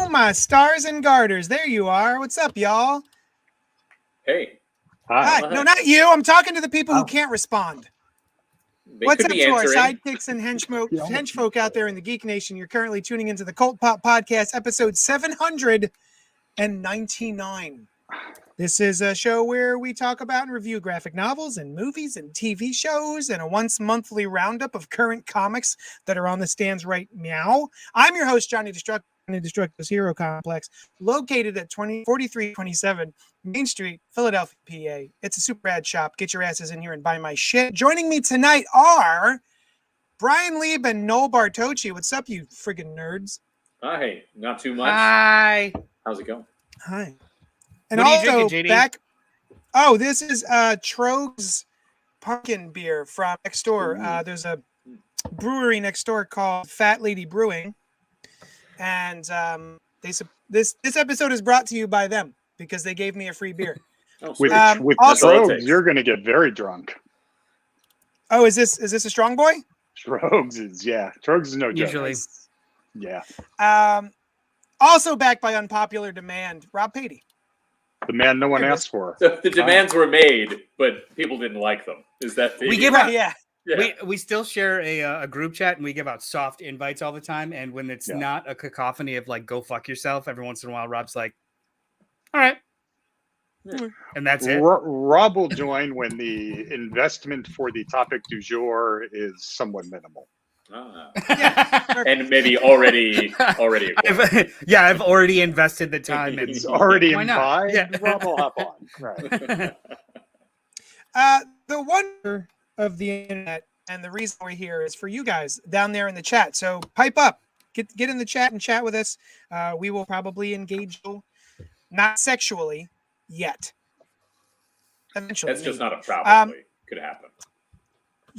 my stars and garters. There you are. What's up, y'all? Hey. Hi. No, not you. I'm talking to the people who can't respond. What's up to our sidekicks and henchfolk out there in the Geek Nation? You're currently tuning into the CultPop podcast, episode 799. This is a show where we talk about and review graphic novels and movies and TV shows and a once-monthly roundup of current comics that are on the stands right now. I'm your host, Johnny Destructo's Hero Complex, located at 4327 Main Street, Philadelphia, PA. It's a super ad shop. Get your asses in here and buy my shit. Joining me tonight are Brian Lieb and Noel Bartocci. What's up, you friggin' nerds? Hi, not too much. Hi. How's it going? Hi. And what are you also drinking, JD? back. Oh, this is Trogue's pumpkin beer from next door. There's a brewery next door called Fat Lady Brewing, and this episode is brought to you by them because they gave me a free beer. With also, Trogues, you're going to get very drunk. Oh, is this a strong boy? Trogues is Trogues is no joke. Usually, yeah. Also backed by unpopular demand, Rob Patey. The man no one asked for. So the demands were made, but people didn't like them. Is that the... we give out? Yeah. We still share a group chat and we give out soft invites all the time. And when it's not a cacophony of like "go fuck yourself," every once in a while, Rob's like, "All right," and that's it. Rob will join when the investment for the topic du jour is somewhat minimal. And maybe already. I've already invested the time. And it's already why not? implied. Yeah. Rob will hop on. Right. The wonder of the internet and the reason we're here is for you guys down there in the chat. So pipe up, get in the chat and chat with us. We will probably engage you, not sexually yet. Eventually, that's just not a probably. Could happen.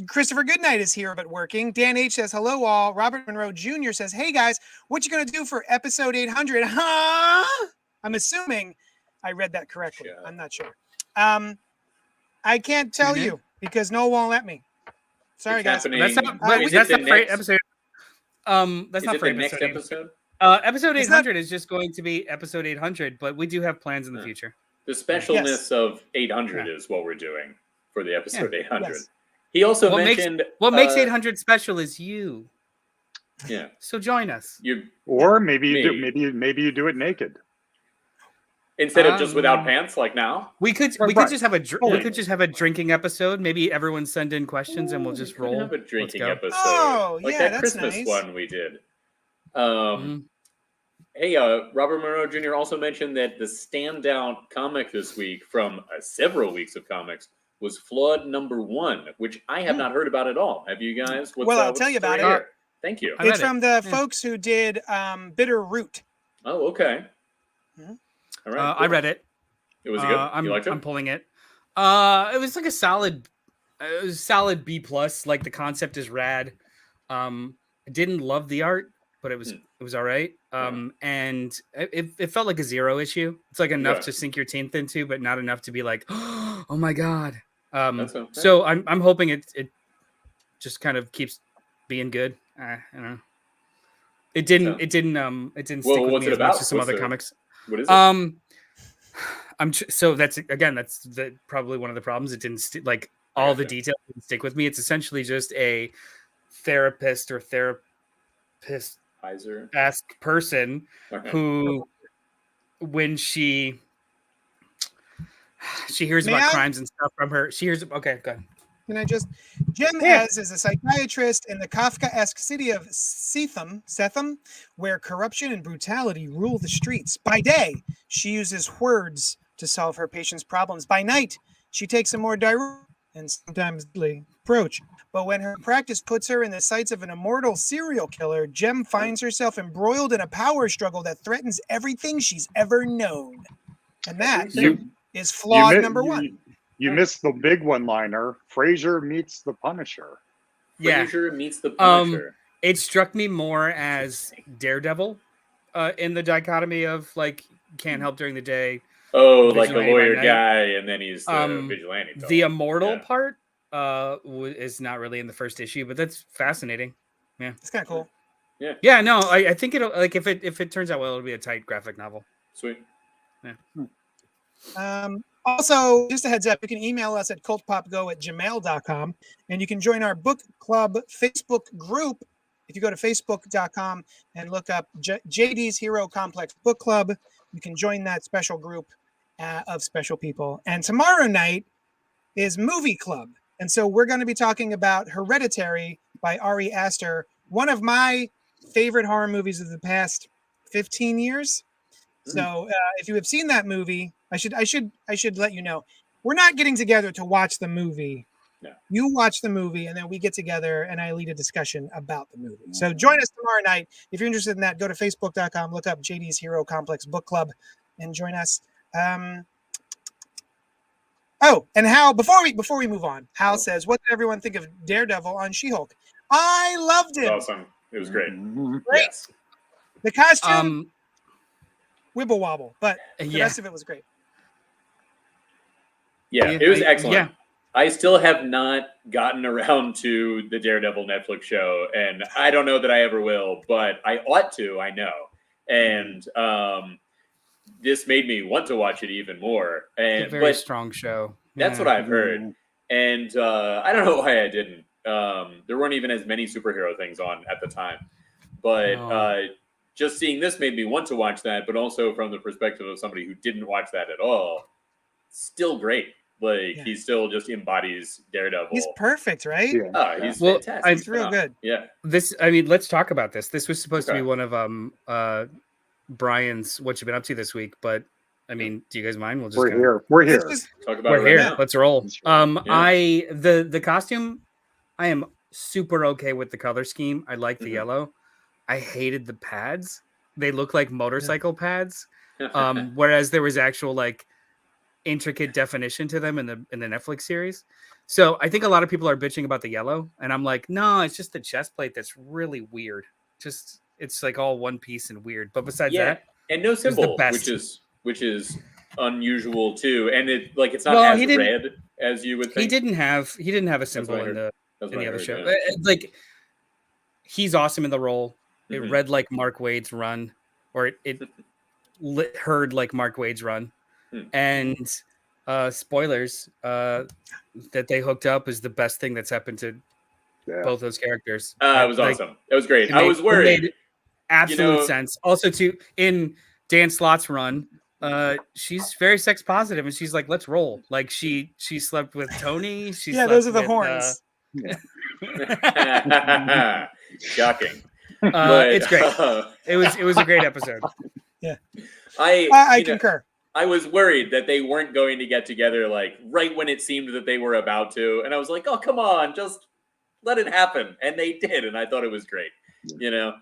Christopher Goodnight is here but working. Dan H says hello all. Robert Monroe Jr. says, hey guys, what you gonna do for episode 800? Huh? I'm assuming I read that correctly. Yeah. I'm not sure. I can't tell you because Noel won't let me. Sorry guys. That's not for episode. That's not for the next episode. Episode 800 is just going to be episode 800, but we do have plans in the future. The specialness of 800 is what we're doing for the episode 800. Yes. He also mentioned what makes 800 special is you. Yeah. So join us. Or maybe you do it naked. Instead of just without pants, like now. We could just have a drinking episode. Maybe everyone send in questions and we'll just roll. Have a drinking episode. Oh, like yeah, that Christmas nice. one we did. Hey, Robert Monroe Jr. also mentioned that the standout comic this week from several weeks of comics was Flood #1, which I have not heard about at all. Have you guys? I'll tell you about it. Thank you. It's from the folks who did Bitter Root. Oh, okay. Mm-hmm. All right. I read it. It was good. You liked it? I'm pulling it. It was like a solid B+. Like the concept is rad. I didn't love the art, but it was all right. And it felt like a zero issue. It's like enough to sink your teeth into, but not enough to be like, oh my god. So I'm hoping it just kind of keeps being good. I don't know. It didn't stick with me as much as some other comics. What is it? So that's probably one of the problems. It didn't all the details didn't stick with me. It's essentially just a therapist or therapist-esque person who, when she hears about crimes and stuff from her, okay, go ahead. Can I just... Jem Ez is a psychiatrist in the Kafkaesque city of Setham, where corruption and brutality rule the streets. By day, she uses words to solve her patients' problems. By night, she takes a more direct and sometimes deadly approach. But when her practice puts her in the sights of an immortal serial killer, Jem finds herself embroiled in a power struggle that threatens everything she's ever known. And that is Flawed #1. You missed the big one-liner. Frasier meets the Punisher. Frasier meets the Punisher. It struck me more as Daredevil in the dichotomy of like can't help during the day. Oh, like the lawyer guy, and then he's the vigilante. The immortal part is not really in the first issue, but that's fascinating. Yeah, it's kind of cool. Yeah, no, I think it'll like if it turns out well, it'll be a tight graphic novel. Sweet. Also, just a heads up, you can email us at cultpopgo@gmail.com, and you can join our book club Facebook group. If you go to facebook.com and look up JD's Hero Complex Book Club, you can join that special group of special people. And tomorrow night is Movie Club. And so we're going to be talking about Hereditary by Ari Aster, one of my favorite horror movies of the past 15 years. So if you have seen that movie, I should let you know. We're not getting together to watch the movie. No. You watch the movie, and then we get together, and I lead a discussion about the movie. So join us tomorrow night. If you're interested in that, go to facebook.com, look up JD's Hero Complex Book Club, and join us. Oh, and Hal, before we move on, Hal says, "What did everyone think of Daredevil on She-Hulk?" I loved it. Awesome. It was great. Great. Yes. The costume, wibble wobble, but the Yeah. rest of it was great. Yeah, it was excellent. Yeah. I still have not gotten around to the Daredevil Netflix show, and I don't know that I ever will, but I ought to, I know. And this made me want to watch it even more. It's a And very but strong show. that's what I've heard. And I don't know why I didn't. There weren't even as many superhero things on at the time. But No. just seeing this made me want to watch that, but also from the perspective of somebody who didn't watch that at all, still great. Like, he still just embodies Daredevil. He's perfect, right? Yeah. Oh, he's Well, fantastic. He's real good. Yeah. Let's talk about this. This was supposed to be Okay. one of Brian's what you've been up to this week, but I mean, do you guys mind? We'll just We're kinda- here. We're here. It's just- Talk about We're it right here. now. Let's roll. Yeah. The costume, I am super okay with the color scheme. I like the Mhm. yellow. I hated the pads. They look like motorcycle pads. Whereas there was actual like intricate definition to them in the Netflix series. So I think a lot of people are bitching about the yellow, and I'm like, no, it's just the chest plate that's really weird. Just it's like all one piece and weird. But besides that, and no the symbol, best. which is unusual too. And it's not Well, as he didn't- red as you would think. he didn't have a what symbol I in heard. the That's in what the I other heard, show. yeah. Like he's awesome in the role. It Mhm. read like Mark Wade's run, or it heard like Mark Wade's run. And spoilers, that they hooked up is the best thing that's happened to both those characters. It was Like, awesome. It was great. it I made- was it worried. made absolute know- sense. Also, too, in Dan Slott's run, she's very sex positive, and she's like, "Let's roll." Like she slept with Tony. She yeah, slept those are the with, horns. Shocking. It's great. It was a great episode. I you know, concur. I was worried that they weren't going to get together like right when it seemed that they were about to, and I was like, "Oh, come on, just let it happen." And they did, and I thought it was great. You know,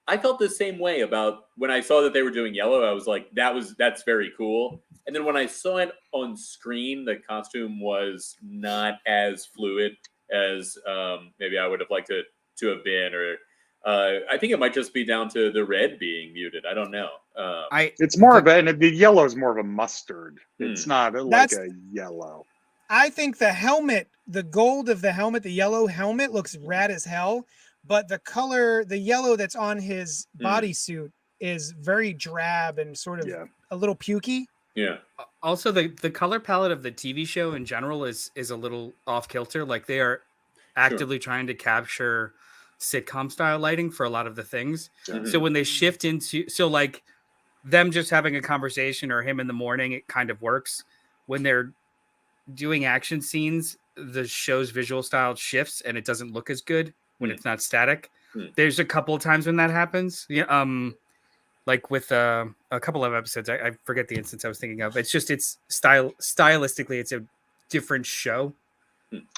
I felt the same way about when I saw that they were doing yellow. I was like, that's very cool. And then when I saw it on screen, the costume was not as fluid as maybe I would have liked it to have been, or I think it might just be down to the red being muted. I don't know. It's more of a, and the yellow is more of a mustard. It's not like That's- a yellow. I think the helmet, the gold of the helmet, the yellow helmet looks rad as hell, but the color, the yellow that's on his bodysuit is very drab and sort of a little pukey. Yeah. Also, the color palette of the TV show in general is a little off kilter. Like they are actively trying to capture sitcom style lighting for a lot of the things. Mhm. So when they shift into like them just having a conversation or him in the morning, it kind of works. When they're doing action scenes, the show's visual style shifts and it doesn't look as good when it's not static. There's a couple of times when that happens. Yeah. Like with a couple of episodes, I forget the instance I was thinking of. It's just stylistically, it's a different show.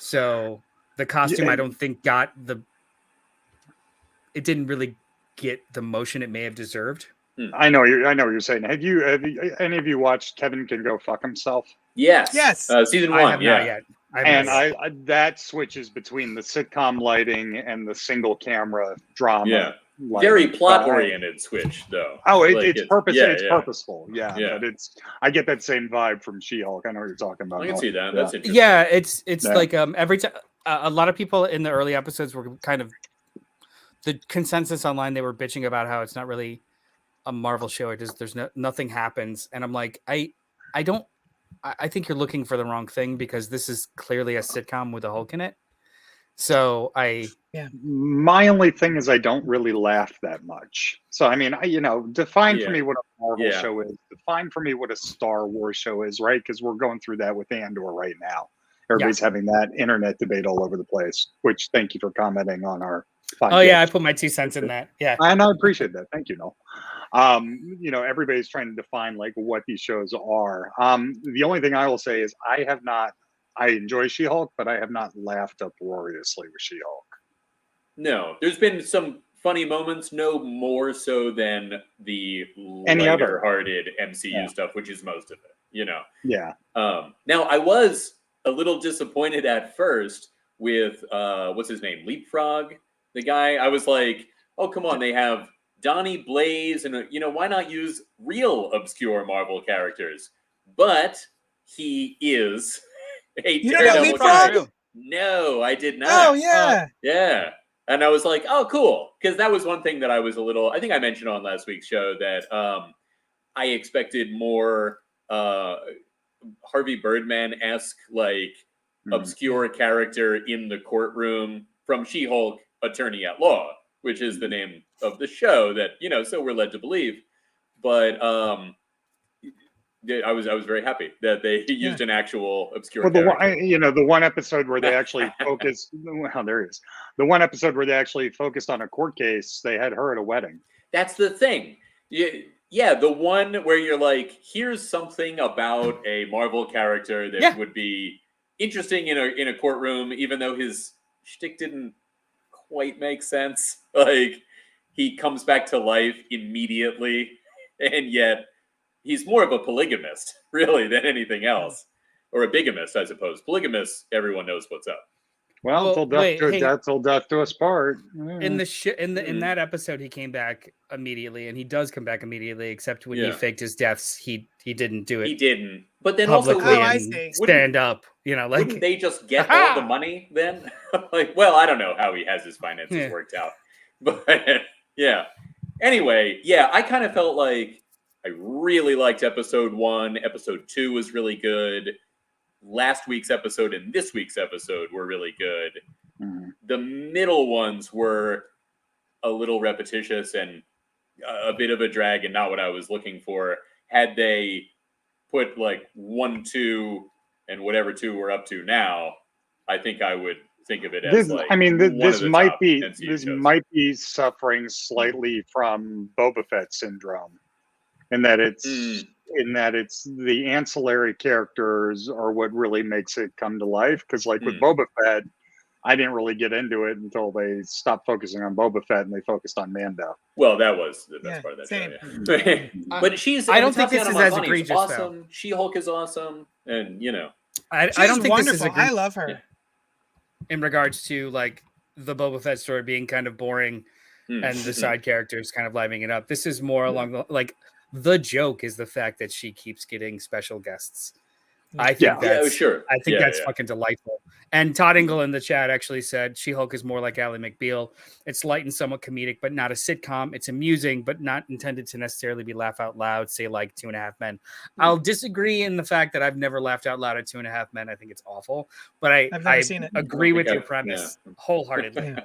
So the costume, I don't think it didn't really get the motion it may have deserved. I know what you're saying. Have you any of you watched Kevin Can Go Fuck Himself? Yes. Yes. Season I 1. have Yeah. not yet. And that switches between the sitcom lighting and the single camera drama. Yeah. lighting. Very plot oriented switch though. Oh, Like, it's purposeful. Yeah, Yeah. but I get that same vibe from She-Hulk. I know what you're talking about. I can see that. Yeah. That's interesting. Yeah, it's Yeah. like every time a lot of people in the early episodes were kind of the consensus online, they were bitching about how it's not really a Marvel show. Nothing happens, and I'm like, I think you're looking for the wrong thing, because this is clearly a sitcom with a Hulk in it. So my only thing is I don't really laugh that much. So I mean, define for me what a Marvel show is. Define for me what a Star Wars show is, right? Because we're going through that with Andor right now. Everybody's having that internet debate all over the place. Which, thank you for commenting on our podcast. Oh yeah, I put my 2 cents in that. Yeah, and I appreciate that. Thank you, Noel. Everybody's trying to define like what these shows are. The only thing I will say is I enjoy She-Hulk, but I have not laughed uproariously with She-Hulk. No, there's been some funny moments, no more so than the lighter-hearted MCU stuff, which is most of it, Yeah. Now, I was a little disappointed at first with, what's his name, Leapfrog, the guy. I was like, oh, come on, they have Donnie Blaze, and, why not use real obscure Marvel characters? But he is... You don't know Leapfrog? No, I did not. Oh, yeah. Yeah. And I was like, oh, cool. Because that was one thing that I was I think I mentioned on last week's show that I expected more Harvey Birdman-esque, like, obscure character in the courtroom from She-Hulk Attorney at Law, which is the name of the show that, so we're led to believe. But I was very happy that they used an actual obscure character. The one episode where they actually focused. Well, there he is. The one episode where they actually focused on a court case. They had her at a wedding. That's the thing. Yeah, the one where you're like, here's something about a Marvel character that would be interesting in a courtroom, even though his shtick didn't quite make sense. Like, he comes back to life immediately, and yet he's more of a polygamist, really, than anything else. Or a bigamist, I suppose. Polygamist, everyone knows what's up. Well, till death do us part. In that episode, he came back immediately, and he does come back immediately, except when he faked his deaths, he didn't do it. He didn't. But then publicly also, stand up. Wouldn't they just get all the money then? Well, I don't know how he has his finances worked out. But yeah. Anyway, I kind of felt like I really liked episode 1. Episode 2 was really good. Last week's episode and this week's episode were really good. The middle ones were a little repetitious and a bit of a drag and not what I was looking for. Had they put like 1, 2, and whatever 2 we're up to now, I think I would think of it as this might be suffering slightly from Boba Fett syndrome. In that it's the ancillary characters are what really makes it come to life. Because with Boba Fett, I didn't really get into it until they stopped focusing on Boba Fett and they focused on Mando. Well, that was the best part of that show. But I don't think this is as egregious. Awesome. Though. She-Hulk is awesome, and I don't think wonderful. This is I love her. In regards to like the Boba Fett story being kind of boring and the side characters kind of livening it up. This is more along the the joke is the fact that she keeps getting special guests. I think that's fucking delightful. And Todd Ingle in the chat actually said She-Hulk is more like Ally McBeal. It's light and somewhat comedic, but not a sitcom. It's amusing, but not intended to necessarily be laugh out loud, say like 2.5 Men. I'll disagree in the fact that I've never laughed out loud at 2.5 Men. I think it's awful, but I've never seen it. Agree with your premise wholeheartedly.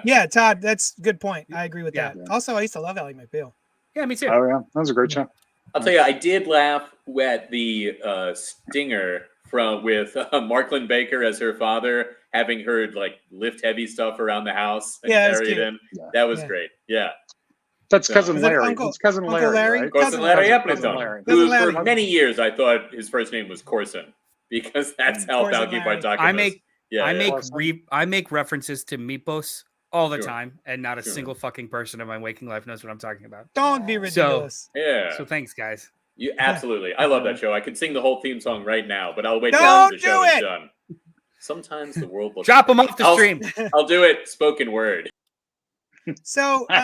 Yeah, Todd, that's a good point. I agree with that. Also, I used to love Ally McBeal. Yeah, me too. Oh yeah, that was a great show. I'll tell you, I did laugh at the stinger with Marklyn Baker as her father, having her like lift heavy stuff around the house and carry it in. Yeah. That was great. Yeah, that's cousin Larry. It's cousin Larry. Right? Cousin Larry. Who for many years I thought his first name was Corson because that's how Balky Bartakis. I make references to Meepos all the time, and not a single fucking person in my waking life knows what I'm talking about. Don't be ridiculous. So thanks, guys. You absolutely. I love that show. I could sing the whole theme song right now, but I'll wait till the show is done. Sometimes the world will drop them off the stream. I'll do it spoken word. So we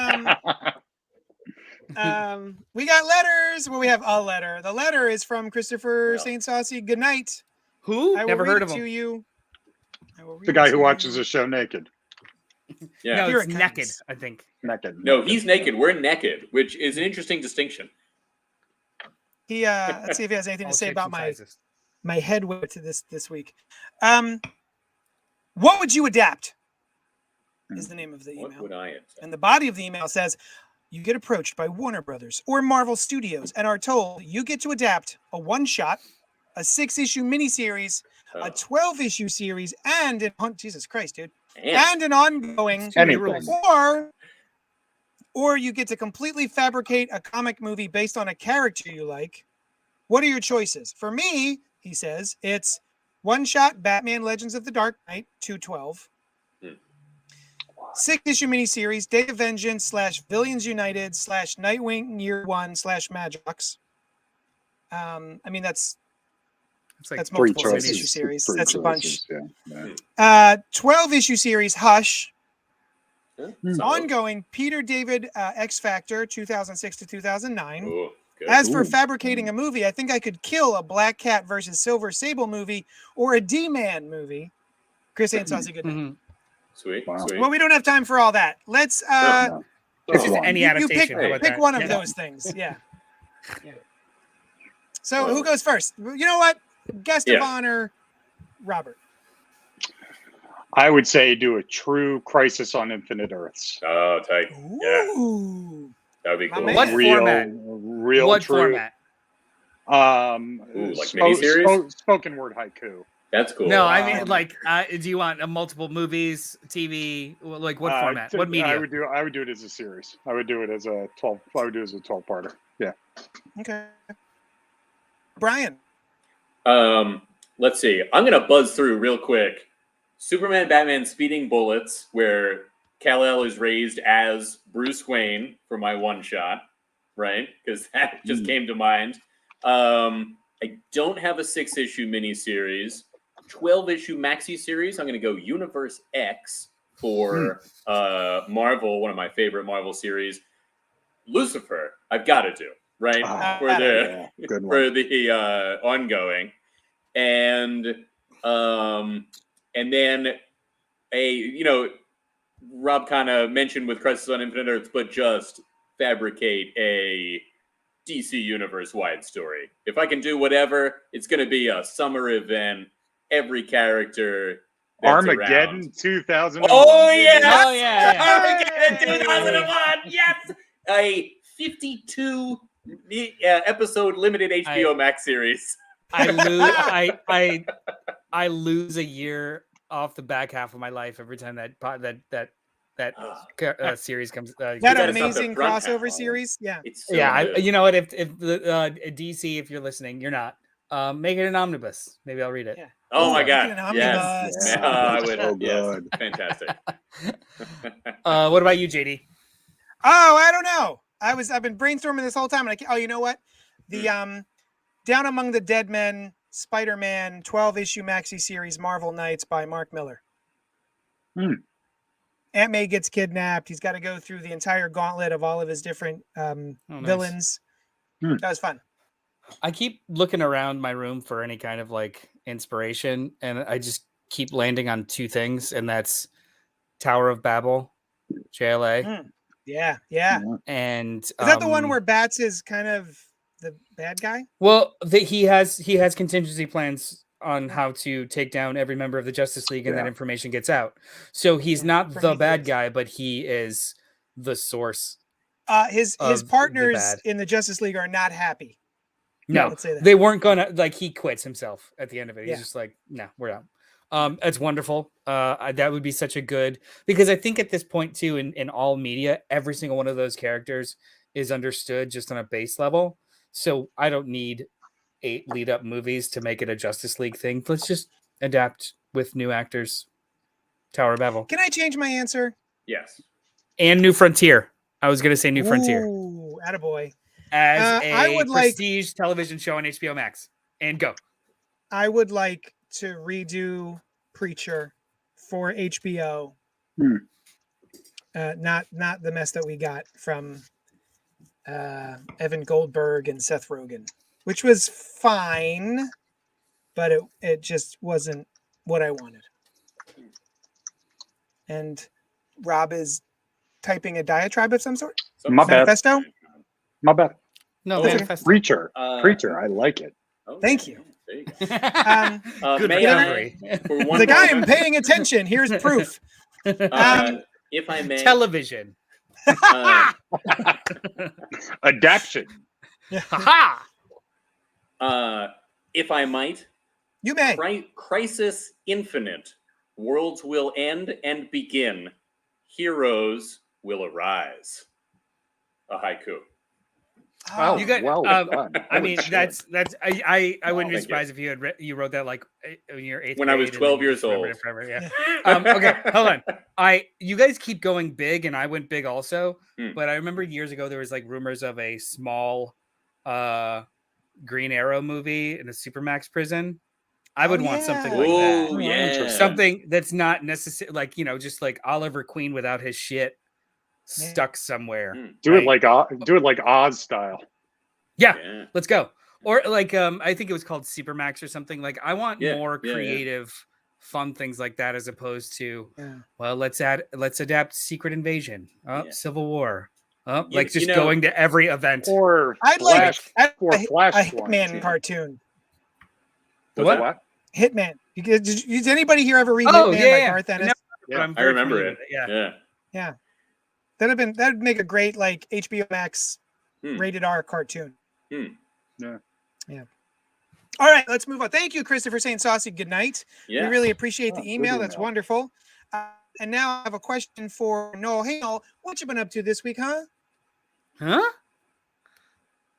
got letters. Well, we have a letter. The letter is from Christopher St. Saucy. Good night. Who? Never heard of him. To you. The guy who watches the show naked. Yeah. No, Here it's it naked, comes. I think. Naked. No, he's naked. We're naked, which is an interesting distinction. He let's see if he has anything All to say shapes about and my sizes. head weight to this week. What would you adapt? Is the name of the email. What would I adapt? And the body of the email says, you get approached by Warner Brothers or Marvel Studios and are told you get to adapt a one-shot, a 6-issue miniseries, a 12-issue series, and Jesus Christ, dude, and an ongoing, Too many rules. or you get to completely fabricate a comic movie based on a character you like. What are your choices? For me, he says, it's one-shot Batman Legends of the Dark Knight 212. 6-issue miniseries, Day of Vengeance / Villains United / Nightwing Year One / Madrox. I mean, that's multiple 6-issue series. That's a bunch. 12-issue series, Hush. Ongoing, Peter David X Factor 2006 to 2009. Ooh, As for fabricating a movie, I think I could kill a Black Cat versus Silver Sable movie or a D-Man movie. Chris Ansaucy, good night. Sweet. Well, we don't have time for all that. Let's It's just any you adaptation. pick one of those things. Yeah. So who goes first? You know what? Guest of honor, Robert. I would say do a true Crisis on Infinite Earths. Oh, tight. Ooh. That would be cool. What format? Real true. Format? Like miniseries? Spoken word haiku. That's cool. No, I mean, like, do you want multiple movies, TV? Like, what format? What media? I would do it as a series. I would do it as a 12. I would do it as a 12-parter. Yeah. Okay. Brian. Let's see. I'm gonna buzz through real quick. Superman, Batman, Speeding Bullets, where Kal-El is raised as Bruce Wayne for my one shot, right? Because that just came to mind. I don't have a 6-issue miniseries. 12-issue maxi series. I'm going to go Universe X for Marvel, one of my favorite Marvel series. Lucifer, I've got to do, right? For the ongoing. And then Rob kind of mentioned with Crisis on Infinite Earths, but just fabricate a DC Universe wide story. If I can do whatever, it's going to be a summer event. Every character that's Armageddon around. 2001. Oh yeah! Oh yeah! Armageddon 2001. Yes, a 52 episode limited HBO Max series. I lose a year off the back half of my life every time that series comes. That amazing crossover series. Yeah. So you know what? If the DC, if you're listening, you're not. Make it an omnibus. Maybe I'll read it. Yeah. Oh my god! Yes. Yeah, I would. So yes, good. fantastic. What about you, JD? Oh, I don't know. I've been brainstorming this whole time, and you know what? The Down Among the Dead Men Spider-Man 12-issue maxi series Marvel Knights by Mark Miller. Aunt May gets kidnapped. He's got to go through the entire gauntlet of all of his different villains. That was fun. I keep looking around my room for any kind of like inspiration, and I just keep landing on two things, and that's Tower of Babel, JLA. Yeah. And is that the one where Bats is kind of the bad guy? Well, he has contingency plans on how to take down every member of the Justice League, and that information gets out. So he's not the bad guy, but he is the source. His partners in the Justice League are not happy. No, let's say that. They weren't gonna he quits himself at the end of it. He's just like, no, we're out. It's wonderful. That would be such a good, because I think at this point too, in all media, every single one of those characters is understood just on a base level. So I don't need 8 lead up movies to make it a Justice League thing. Let's just adapt with new actors. Tower of Babel. Can I change my answer? Yes. And New Frontier. I was gonna say New Frontier. Ooh, attaboy. As a prestige television show on HBO Max. And go. I would like to redo Preacher for HBO. Not the mess that we got from Evan Goldberg and Seth Rogen, which was fine, but it just wasn't what I wanted. And Rob is typing a diatribe of some sort. My bad. Manifesto. My bad. No, Oh, manifesto. Preacher. Preacher. I like it. Oh, Thank you. There you go. Good May recovery. For one Like, I am moment, paying attention. Here's proof. if I may, Television. Adaption. Ha if I might, You may. Crisis Infinite. Worlds will end and begin. Heroes will arise. A haiku. Oh, You got, well done. I mean, Holy shit. that's I wouldn't be thank you. surprised if you wrote that like in your eighth When I was grade and 12 then you years just remembered old. it forever, yeah. Okay, hold on. You guys keep going big, and I went big also. But I remember years ago there was like rumors of a small Green Arrow movie in a Supermax prison. I would want something like that. Oh, yeah. Something that's not necessary, like just like Oliver Queen without his shit stuck somewhere. Do it like Oz style. Yeah, let's go. Or like I think it was called Supermax or something. Like I want more creative, fun things like that as opposed to well, let's adapt Secret Invasion, Civil War, like just going to every event. Or I'd like a Flashpoint. Hitman cartoon. What? Hitman. Did anybody here ever read Hitman by Garth Ennis? I remember it. Yeah. That'd make a great like HBO Max rated R cartoon. Yeah. All right, let's move on. Thank you, Christopher St. Saucy. Good night. Yeah. We really appreciate the email. Good That's email. wonderful. And now I have a question for Noel. Hey, Noel, what you been up to this week, huh? Huh?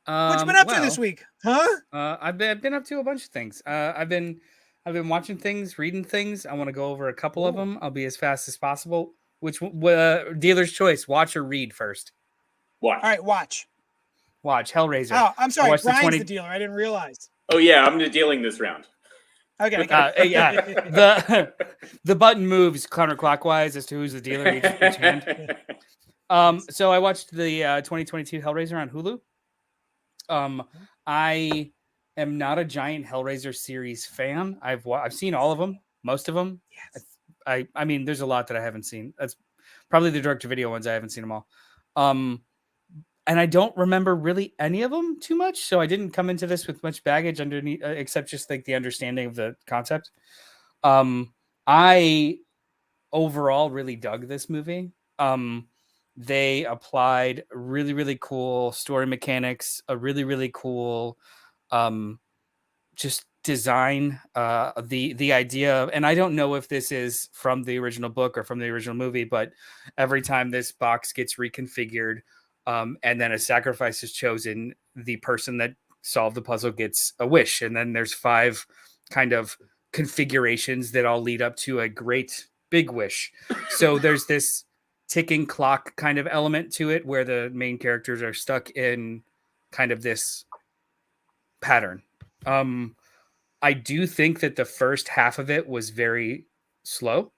What you been up to this week, huh? I've been up to a bunch of things. I've been watching things, reading things. I want to go over a couple of them. I'll be as fast as possible. Which dealer's choice? Watch or read first? Watch. All right, watch. Hellraiser. Oh, I'm sorry. watched the Brian's 20 the dealer. I didn't realize. Oh yeah, I'm dealing this round. Okay. Yeah. The button moves counterclockwise as to who's the dealer each hand. So I watched the 2022 Hellraiser on Hulu. I am not a giant Hellraiser series fan. I've seen all of them, most of them. Yes. I mean, there's a lot that I haven't seen. That's probably the direct-to-video ones. I haven't seen them all. And I don't remember really any of them too much, so I didn't come into this with much baggage underneath, except just like the understanding of the concept. I overall really dug this movie. They applied really, really cool story mechanics, a really, really cool just design, the idea of, and I don't know if this is from the original book or from the original movie, but every time this box gets reconfigured, and then a sacrifice is chosen, the person that solved the puzzle gets a wish. And then there's 5 kind of configurations that all lead up to a great big wish. So there's this ticking clock kind of element to it where the main characters are stuck in kind of this pattern. I do think that the first half of it was very slow.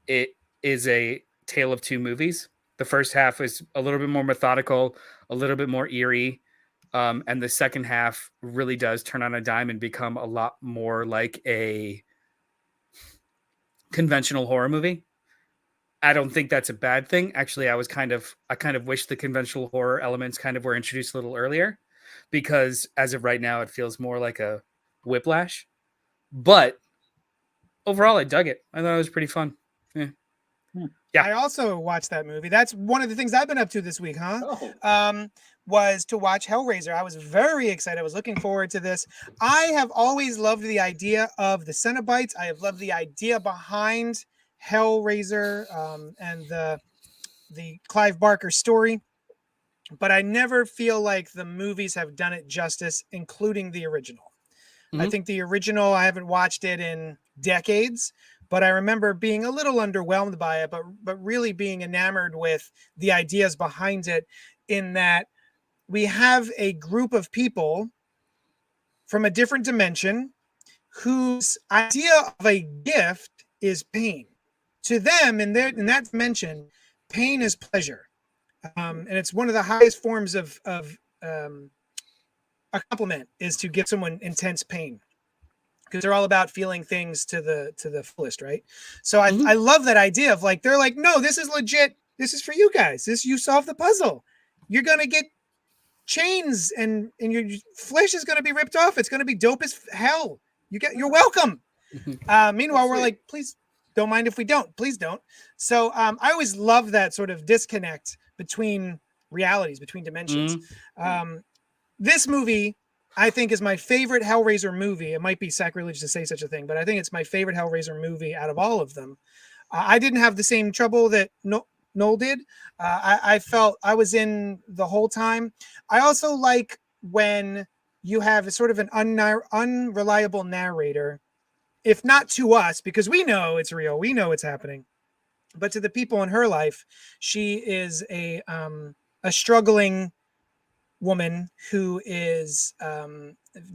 It is a tale of two movies. The first half is a little bit more methodical, a little bit more eerie. And the second half really does turn on a dime and become a lot more like a conventional horror movie. I don't think that's a bad thing. Actually, I kind of wish the conventional horror elements kind of were introduced a little earlier, because as of right now, it feels more like a whiplash. But overall, I dug it. I thought it was pretty fun. Yeah. I also watched that movie. That's one of the things I've been up to this week, huh? Oh. Was to watch Hellraiser. I was very excited. I was looking forward to this. I have always loved the idea of the Cenobites. I have loved the idea behind Hellraiser and the Clive Barker story, but I never feel like the movies have done it justice, including the original. I think the original, I haven't watched it in decades, but I remember being a little underwhelmed by it, but really being enamored with the ideas behind it, in that we have a group of people from a different dimension whose idea of a gift is pain. To them, in that dimension, pain is pleasure. And it's one of the highest forms of a compliment, is to give someone intense pain. because they're all about feeling things to the fullest, right? So I Mhm. I love that idea of like they're like, no, this is legit. This is for you guys. This you solve the puzzle. You're gonna get chains and your flesh is gonna be ripped off. It's gonna be dope as hell. You're welcome. Meanwhile, we're like, please don't mind if we don't. Please don't. So I always love that sort of disconnect between realities, between dimensions. This movie, I think, is my favorite Hellraiser movie. It might be sacrilege to say such a thing, but I think it's my favorite Hellraiser movie out of all of them. I didn't have the same trouble that Noel did. I felt I was in the whole time. I also like when you have a sort of an unreliable narrator, if not to us, because we know it's real, we know it's happening, but to the people in her life, she is a struggling woman who is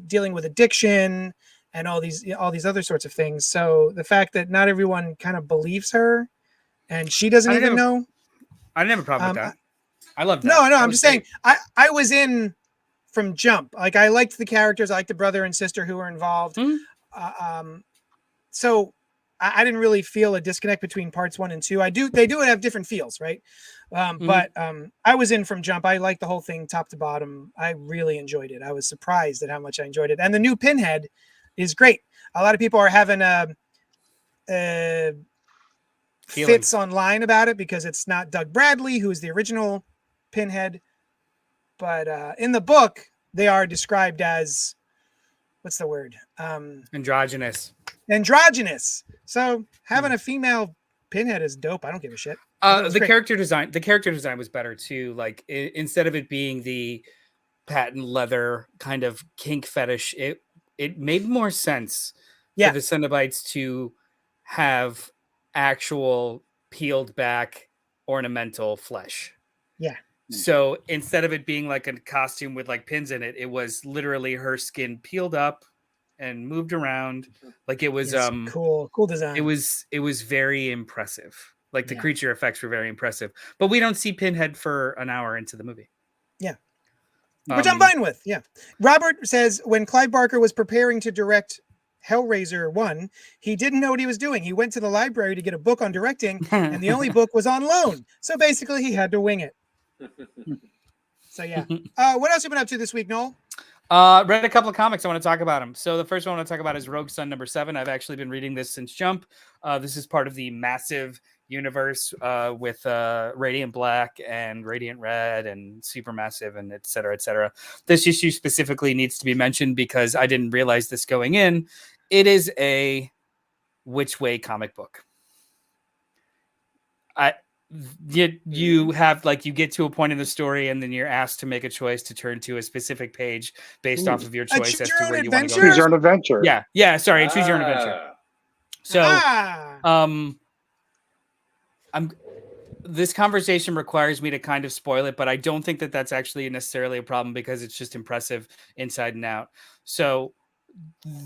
dealing with addiction and all these other sorts of things. So the fact that not everyone kind of believes her, and she doesn't even know. I didn't have a problem with that. I love that. No, that I'm just saying. I was in from jump. Like I liked the characters. I liked the brother and sister who were involved. So I didn't really feel a disconnect between parts 1 and 2. They do have different feels, right? But I was in from jump. I liked the whole thing top to bottom. I really enjoyed it. I was surprised at how much I enjoyed it. And the new Pinhead is great. A lot of people are having fits online about it because it's not Doug Bradley, who is the original Pinhead. But in the book, they are described as, what's the word? Androgynous. So having a female Pinhead is dope. I don't give a shit. The character design was better too. Like instead of it being the patent leather kind of kink fetish, it made more sense for the Cenobites to have actual peeled back ornamental flesh. Yeah. So instead of it being like a costume with like pins in it, it was literally her skin peeled up and moved around. Like it was cool design. It was very impressive. Like the creature effects were very impressive. But we don't see Pinhead for an hour into the movie. Yeah. Which I'm fine with. Yeah. Robert says when Clive Barker was preparing to direct Hellraiser 1, he didn't know what he was doing. He went to the library to get a book on directing, and the only book was on loan. So basically he had to wing it. So yeah. What else have you been up to this week, Noel? Read a couple of comics. I want to talk about them. So the first one I want to talk about is Rogue Sun #7. I've actually been reading this since Jump. This is part of the massive universe with Radiant Black and Radiant Red and Supermassive and et cetera, et cetera. This issue specifically needs to be mentioned because I didn't realize this going in. It is a Which Way comic book. You have like you get to a point in the story and then you're asked to make a choice to turn to a specific page based off of your choice as to where you want to go. Choose your own adventure. Yeah. Sorry, choose your own adventure. So, this conversation requires me to kind of spoil it, but I don't think that that's actually necessarily a problem because it's just impressive inside and out. So,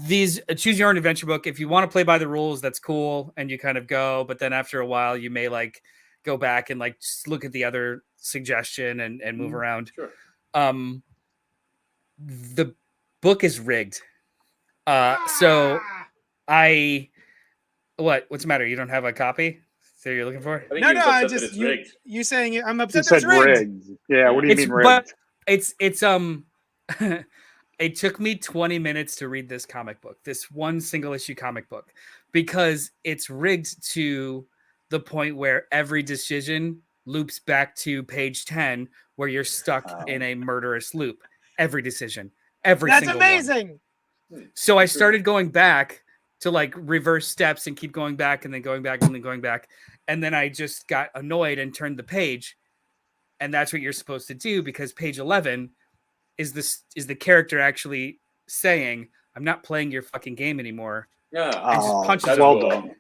these choose your own adventure book. If you want to play by the rules, that's cool, and you kind of go. But then after a while, you may like go back and like just look at the other suggestion and move around. Sure. The book is rigged. So what's the matter? You don't have a copy? So you're looking for? No, I just you saying I'm upset that it's rigged. Yeah, what do you mean rigged? But it's it took me 20 minutes to read this comic book, this one single issue comic book, because it's rigged to the point where every decision loops back to page 10 where you're stuck in a murderous loop. Every decision, every single one. That's amazing. So I started going back to like reverse steps and keep going back and then going back and then going back. And then I just got annoyed and turned the page. And that's what you're supposed to do because page 11 is the character actually saying, I'm not playing your fucking game anymore. Yeah. And just punches well done.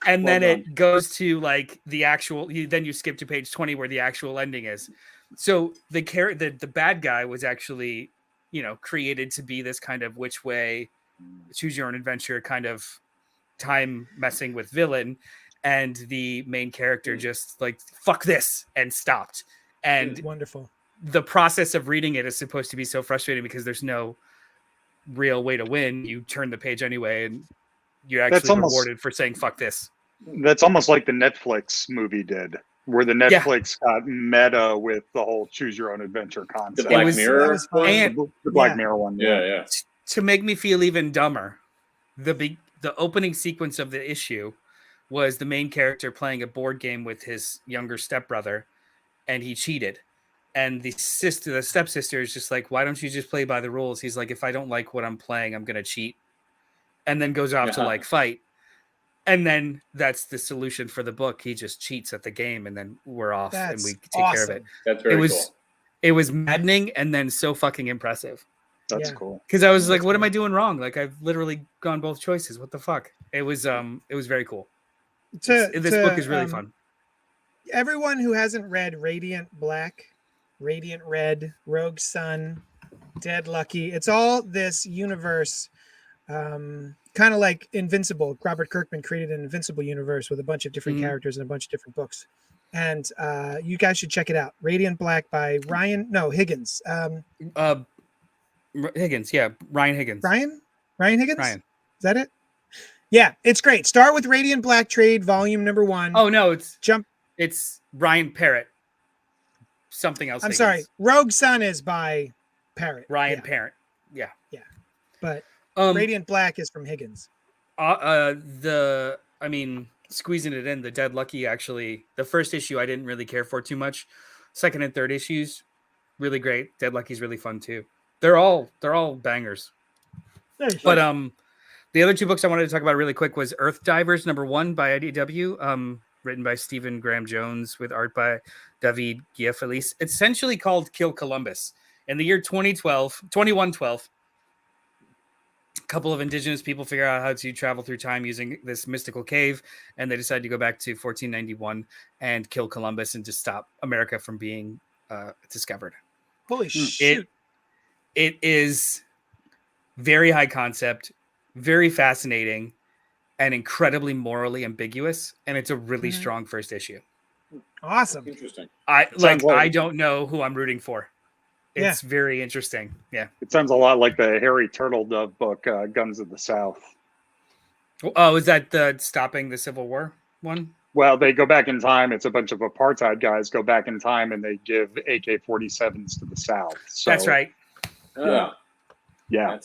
And then it goes to like the actual. Then you skip to page 20 where the actual ending is. So the bad guy was actually, created to be this kind of which way, choose your own adventure kind of time messing with villain, and the main character just like fuck this and stopped. And wonderful. The process of reading it is supposed to be so frustrating because there's no real way to win. You turn the page anyway, and you're actually rewarded for saying "fuck this." That's almost like the Netflix movie did, where the Netflix got meta with the whole choose your own adventure concept. The Black Mirror one? And the Black Mirror one. Yeah. To make me feel even dumber, the opening sequence of the issue was the main character playing a board game with his younger stepbrother, and he cheated. And the stepsister is just like, why don't you just play by the rules? He's like, if I don't like what I'm playing, I'm going to cheat. And then goes off to like fight. And then that's the solution for the book. He just cheats at the game, and then we're off and we take care of it. That's very cool. It was maddening and then so fucking impressive. That's cool. Because I was like, what am I doing wrong? Like, I've literally gone both choices. What the fuck? It was very cool. This book is really fun. Everyone who hasn't read Radiant Black, Radiant Red, Rogue Sun, Dead Lucky, it's all this universe, kind of like Invincible. Robert Kirkman created an Invincible universe with a bunch of different characters and a bunch of different books. And you guys should check it out. Radiant Black by Higgins. Higgins, yeah. Ryan Higgins. Ryan Higgins? Ryan. Is that it? Yeah, it's great. Start with Radiant Black Trade, volume number 1. Oh, no, it's Ryan Parrott. Something else. I'm sorry. Rogue Sun is by Parrott. Ryan Parrott. Yeah. Yeah. But Radiant Black is from Higgins. Squeezing it in, the Dead Lucky, actually, the first issue I didn't really care for too much. Second and third issues, really great. Dead Lucky's really fun too. They're all bangers. But the other 2 books I wanted to talk about really quick was Earth Divers #1 by IDW, written by Stephen Graham Jones with art by David Giafelice. It's essentially called Kill Columbus. In the year 2112, a couple of indigenous people figure out how to travel through time using this mystical cave, and they decide to go back to 1491 and kill Columbus and just stop America from being discovered. Holy shit. It is very high concept, very fascinating, and incredibly morally ambiguous, and it's a really strong first issue. Awesome. Interesting. I don't know who I'm rooting for. It's very interesting. Yeah. It sounds a lot like the Harry Turtledove book, Guns of the South. Oh, is that the stopping the Civil War one? Well, they go back in time. It's a bunch of apartheid guys go back in time, and they give AK-47s to the South. So, that's right. Yeah. Yeah.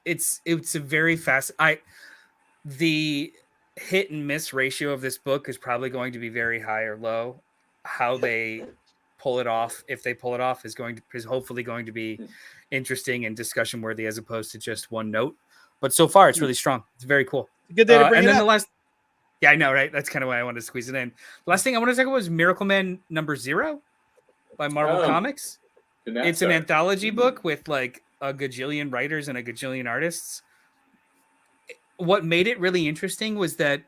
It's a very fast. The hit and miss ratio of this book is probably going to be very high or low. How they pull it off, if they pull it off, is hopefully going to be interesting and discussion worthy as opposed to just one note. But so far, it's really strong. It's very cool. Good day to bring it up. The last, I know, right? That's kind of why I wanted to squeeze it in. The last thing I want to talk about was Miracle Man #0 by Marvel Comics. It's an anthology book with like a gajillion writers and a gajillion artists. What made it really interesting was that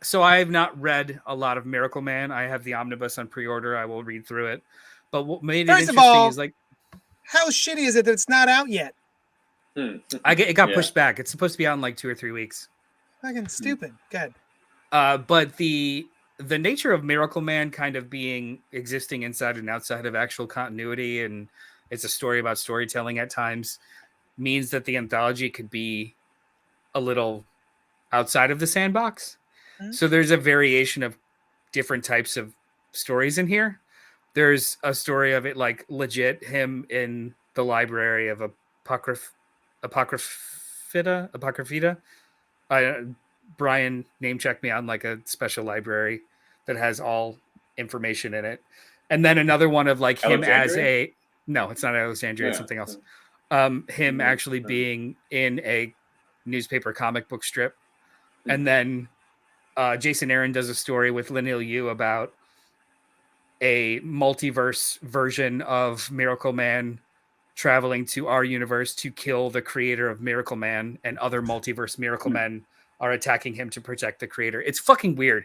so I have not read a lot of Miracle Man. I have the omnibus on pre-order. I will read through it. But what made it interesting is like, how shitty is it that it's not out yet? It got pushed back. It's supposed to be out in like 2 or 3 weeks. Fucking stupid. Good. But the nature of Miracle Man kind of existing inside and outside of actual continuity, and it's a story about storytelling at times, means that the anthology could be a little outside of the sandbox. So there's a variation of different types of stories in here. There's a story of it like legit him in the library of Apocrypha. Brian name checked me on like a special library that has all information in it. And then another one of like him as no, it's not Alexandria, it's something else. Him actually being in a newspaper comic book strip. And then Jason Aaron does a story with Lynn Yu about a multiverse version of Miracle Man traveling to our universe to kill the creator of Miracle Man, and other multiverse Miracle Men are attacking him to protect the creator. It's fucking weird,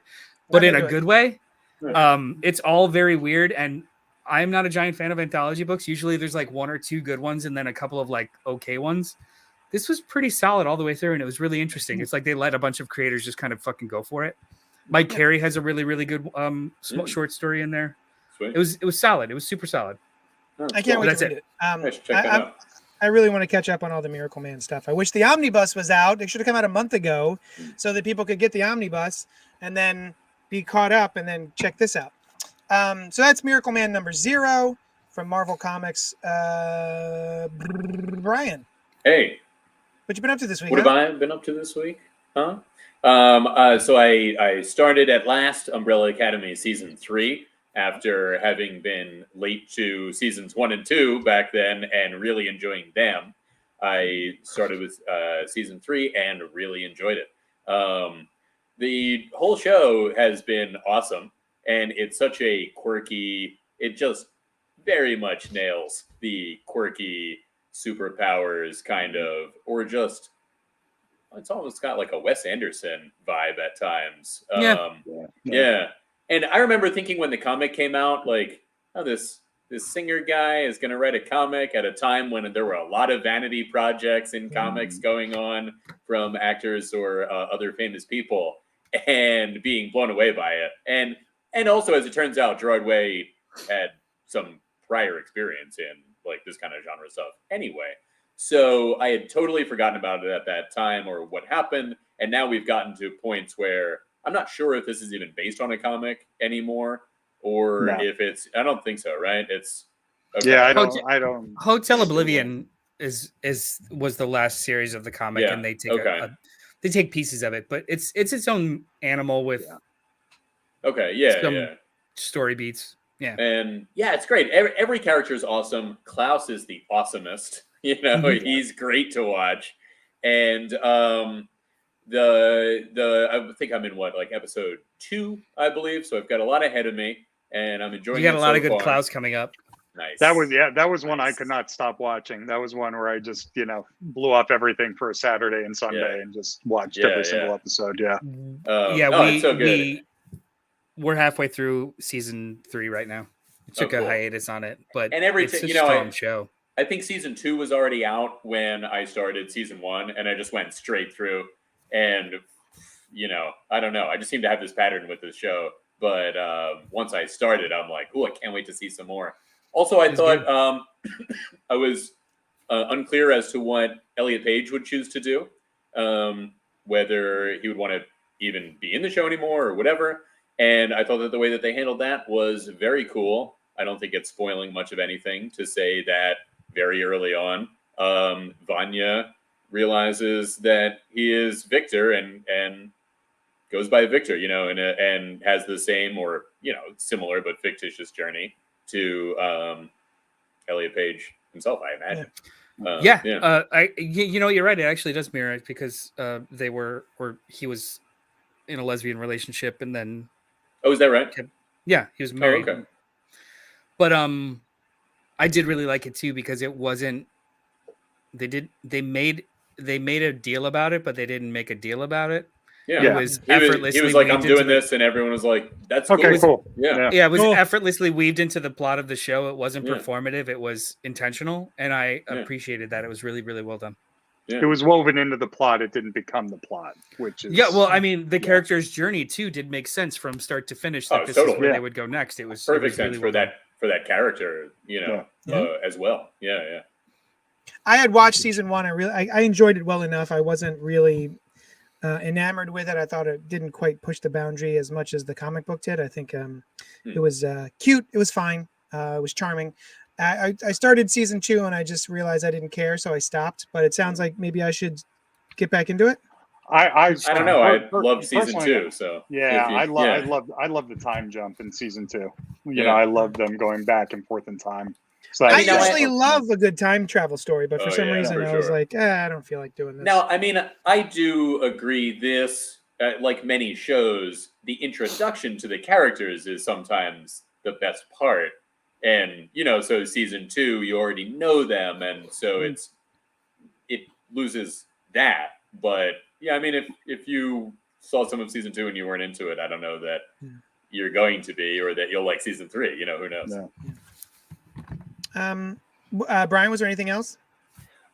but in a good way. It's all very weird, and I'm not a giant fan of anthology books. Usually there's like 1 or 2 good ones and then a couple of like okay ones. This was pretty solid all the way through, and it was really interesting. It's like they let a bunch of creators just kind of fucking go for it. Mike Carey has a really, really good short story in there. Sweet. It was solid. It was super solid. I can't wait to read it. I really want to catch up on all the Miracle Man stuff. I wish the omnibus was out. It should have come out a month ago so that people could get the omnibus and then be caught up and then check this out. So that's Miracle Man number 0 from Marvel Comics. Brian. Hey. What you been up to this week? What have I been up to this week? Huh? So I started at last Umbrella Academy season 3 after having been late to seasons 1 and 2 back then and really enjoying them. I started with season 3 and really enjoyed it. The whole show has been awesome, and it's such a quirky. It just very much nails the quirky superpowers kind of, or just. It's almost got like a Wes Anderson vibe at times. Yeah. And I remember thinking when the comic came out, like, oh, this singer guy is going to write a comic at a time when there were a lot of vanity projects in comics going on from actors or other famous people, and being blown away by it. And also, as it turns out, Gerard Way had some prior experience in like this kind of genre stuff anyway. So I had totally forgotten about it at that time or what happened. And now we've gotten to points where I'm not sure if this is even based on a comic anymore or if it's, I don't think so, right? It's, okay. Yeah, I don't. Hotel Oblivion was the last series of the comic, and they take they take pieces of it, but it's its own animal with some story beats. Yeah. And it's great. Every character is awesome. Klaus is the awesomest. You know, he's great to watch. And I think I'm in episode 2, I believe. So I've got a lot ahead of me, and I'm enjoying. You got a lot of good Klaus coming up. Nice. That was one I could not stop watching. That was one where I just blew off everything for a Saturday and Sunday and just watched every single episode. It's so good. We're halfway through season 3 right now. It took a hiatus on it, but it's a strong show. I think season 2 was already out when I started season 1, and I just went straight through. And, I don't know. I just seem to have this pattern with this show. But once I started, I'm like, oh, I can't wait to see some more. Also, I thought I was unclear as to what Elliot Page would choose to do, whether he would want to even be in the show anymore or whatever. And I thought that the way that they handled that was very cool. I don't think it's spoiling much of anything to say that very early on, Vanya realizes that he is Victor and goes by Victor, and has the same or, similar but fictitious journey to Elliot Page himself, I imagine. You're right. It actually does mirror it because he was in a lesbian relationship and then. Oh, is that right? He was married. Oh, okay. But I did really like it too because it wasn't. They made a deal about it, but they didn't make a deal about it. Yeah, it was effortlessly. He was like, "I'm doing this," and everyone was like, "That's okay, cool." Yeah, it was effortlessly weaved into the plot of the show. It wasn't performative; it was intentional, and I appreciated that. It was really, really well done. Yeah. It was woven into the plot. It didn't become the plot, which is the character's journey too did make sense from start to finish. This is where they would go next. It was perfect sense really for that character, as well. Yeah. I had watched season 1. I enjoyed it well enough. I wasn't really enamored with it. I thought it didn't quite push the boundary as much as the comic book did. I think it was cute. It was fine. It was charming. I started season 2 and I just realized I didn't care, so I stopped. But it sounds like maybe I should get back into it. I don't know. I loved season 2, so I love the time jump in season 2. I love them going back and forth in time. So I usually love a good time travel story, but for some reason I was like, I don't feel like doing this. Now, I mean, I do agree this, like many shows, the introduction to the characters is sometimes the best part. And, so season 2, you already know them. And so it loses that. But yeah, I mean, if you saw some of season 2 and you weren't into it, I don't know that you're going to be, or that you'll like season 3, who knows? Yeah. Brian, was there anything else?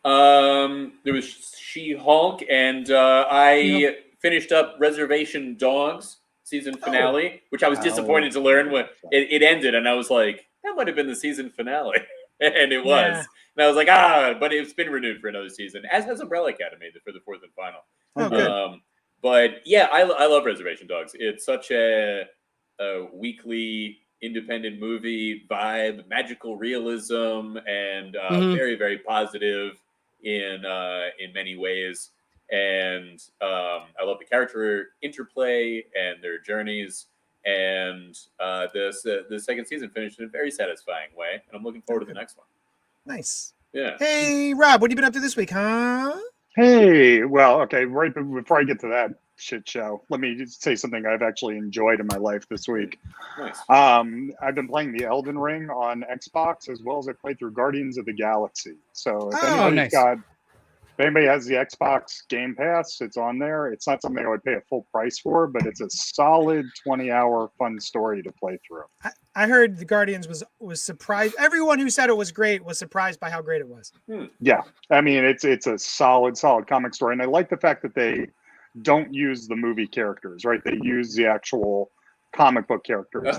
There was She-Hulk, and I finished up Reservation Dogs season finale, which I was disappointed to learn when it ended, and I was like, that might have been the season finale. and it was. And I was like, but it's been renewed for another season, as has Umbrella Academy for the fourth and final. Oh, good. But yeah, I love Reservation Dogs. It's such a weekly independent movie vibe, magical realism, and very, very positive in many ways. And I love the character interplay and their journeys. And the second season finished in a very satisfying way, and I'm looking forward to the next one. Nice. Yeah. Hey, Rob, what have you been up to this week, huh? Hey, well, okay. Right before I get to that shit show, let me just say something I've actually enjoyed in my life this week. Nice. I've been playing the Elden Ring on Xbox, as well as I played through Guardians of the Galaxy. So if anybody has the Xbox Game Pass, it's on there. It's not something I would pay a full price for, but it's a solid 20-hour fun story to play through. I heard the Guardians was surprised. Everyone who said it was great was surprised by how great it was. Yeah, I mean it's a solid comic story, and I like the fact that they don't use the movie characters, right? They use the actual comic book characters.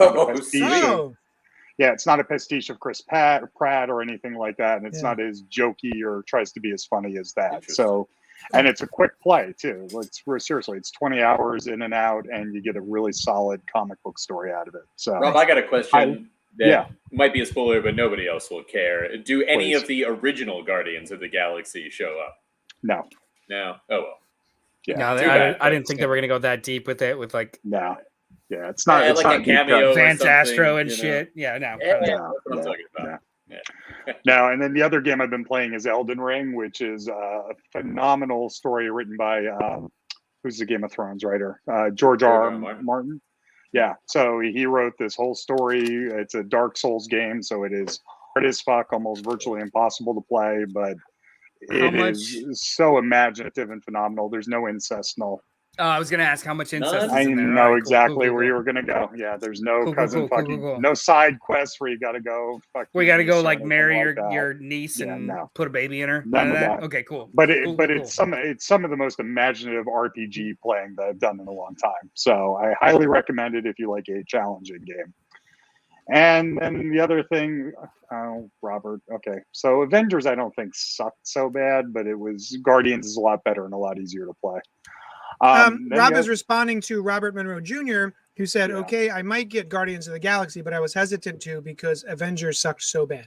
Yeah, it's not a pastiche of Chris Pratt or anything like that, and it's not as jokey or tries to be as funny as that. So, and it's a quick play too. Seriously, it's 20 hours in and out, and you get a really solid comic book story out of it. So, Rob, I got a question that might be a spoiler, but nobody else will care. Do any of the original Guardians of the Galaxy show up? No. Oh well. Yeah. No, I didn't think they were going to go that deep with it. With like no. Yeah, it's not. It's like not a cameo, Fantastro and shit. Yeah, no. That's what I'm talking about. No, and then the other game I've been playing is Elden Ring, which is a phenomenal story written by who's the Game of Thrones writer, George R. Martin. Yeah, so he wrote this whole story. It's a Dark Souls game, so it is hard as fuck, almost virtually impossible to play, but it is so imaginative and phenomenal. There's no incest, no. I was gonna ask how much incest is I in there. know exactly where you were gonna go. Yeah, there's no no side quests where you gotta go. We gotta go like marry your niece and put a baby in her. None of that. Okay, cool. But it's some of the most imaginative RPG playing that I've done in a long time. So I highly recommend it if you like a challenging game. And then the other thing, Robert. Okay, so Avengers I don't think sucked so bad, but Guardians is a lot better and a lot easier to play. Rob is responding to Robert Monroe Jr., who said, okay, I might get Guardians of the Galaxy, but I was hesitant to because Avengers sucked so bad.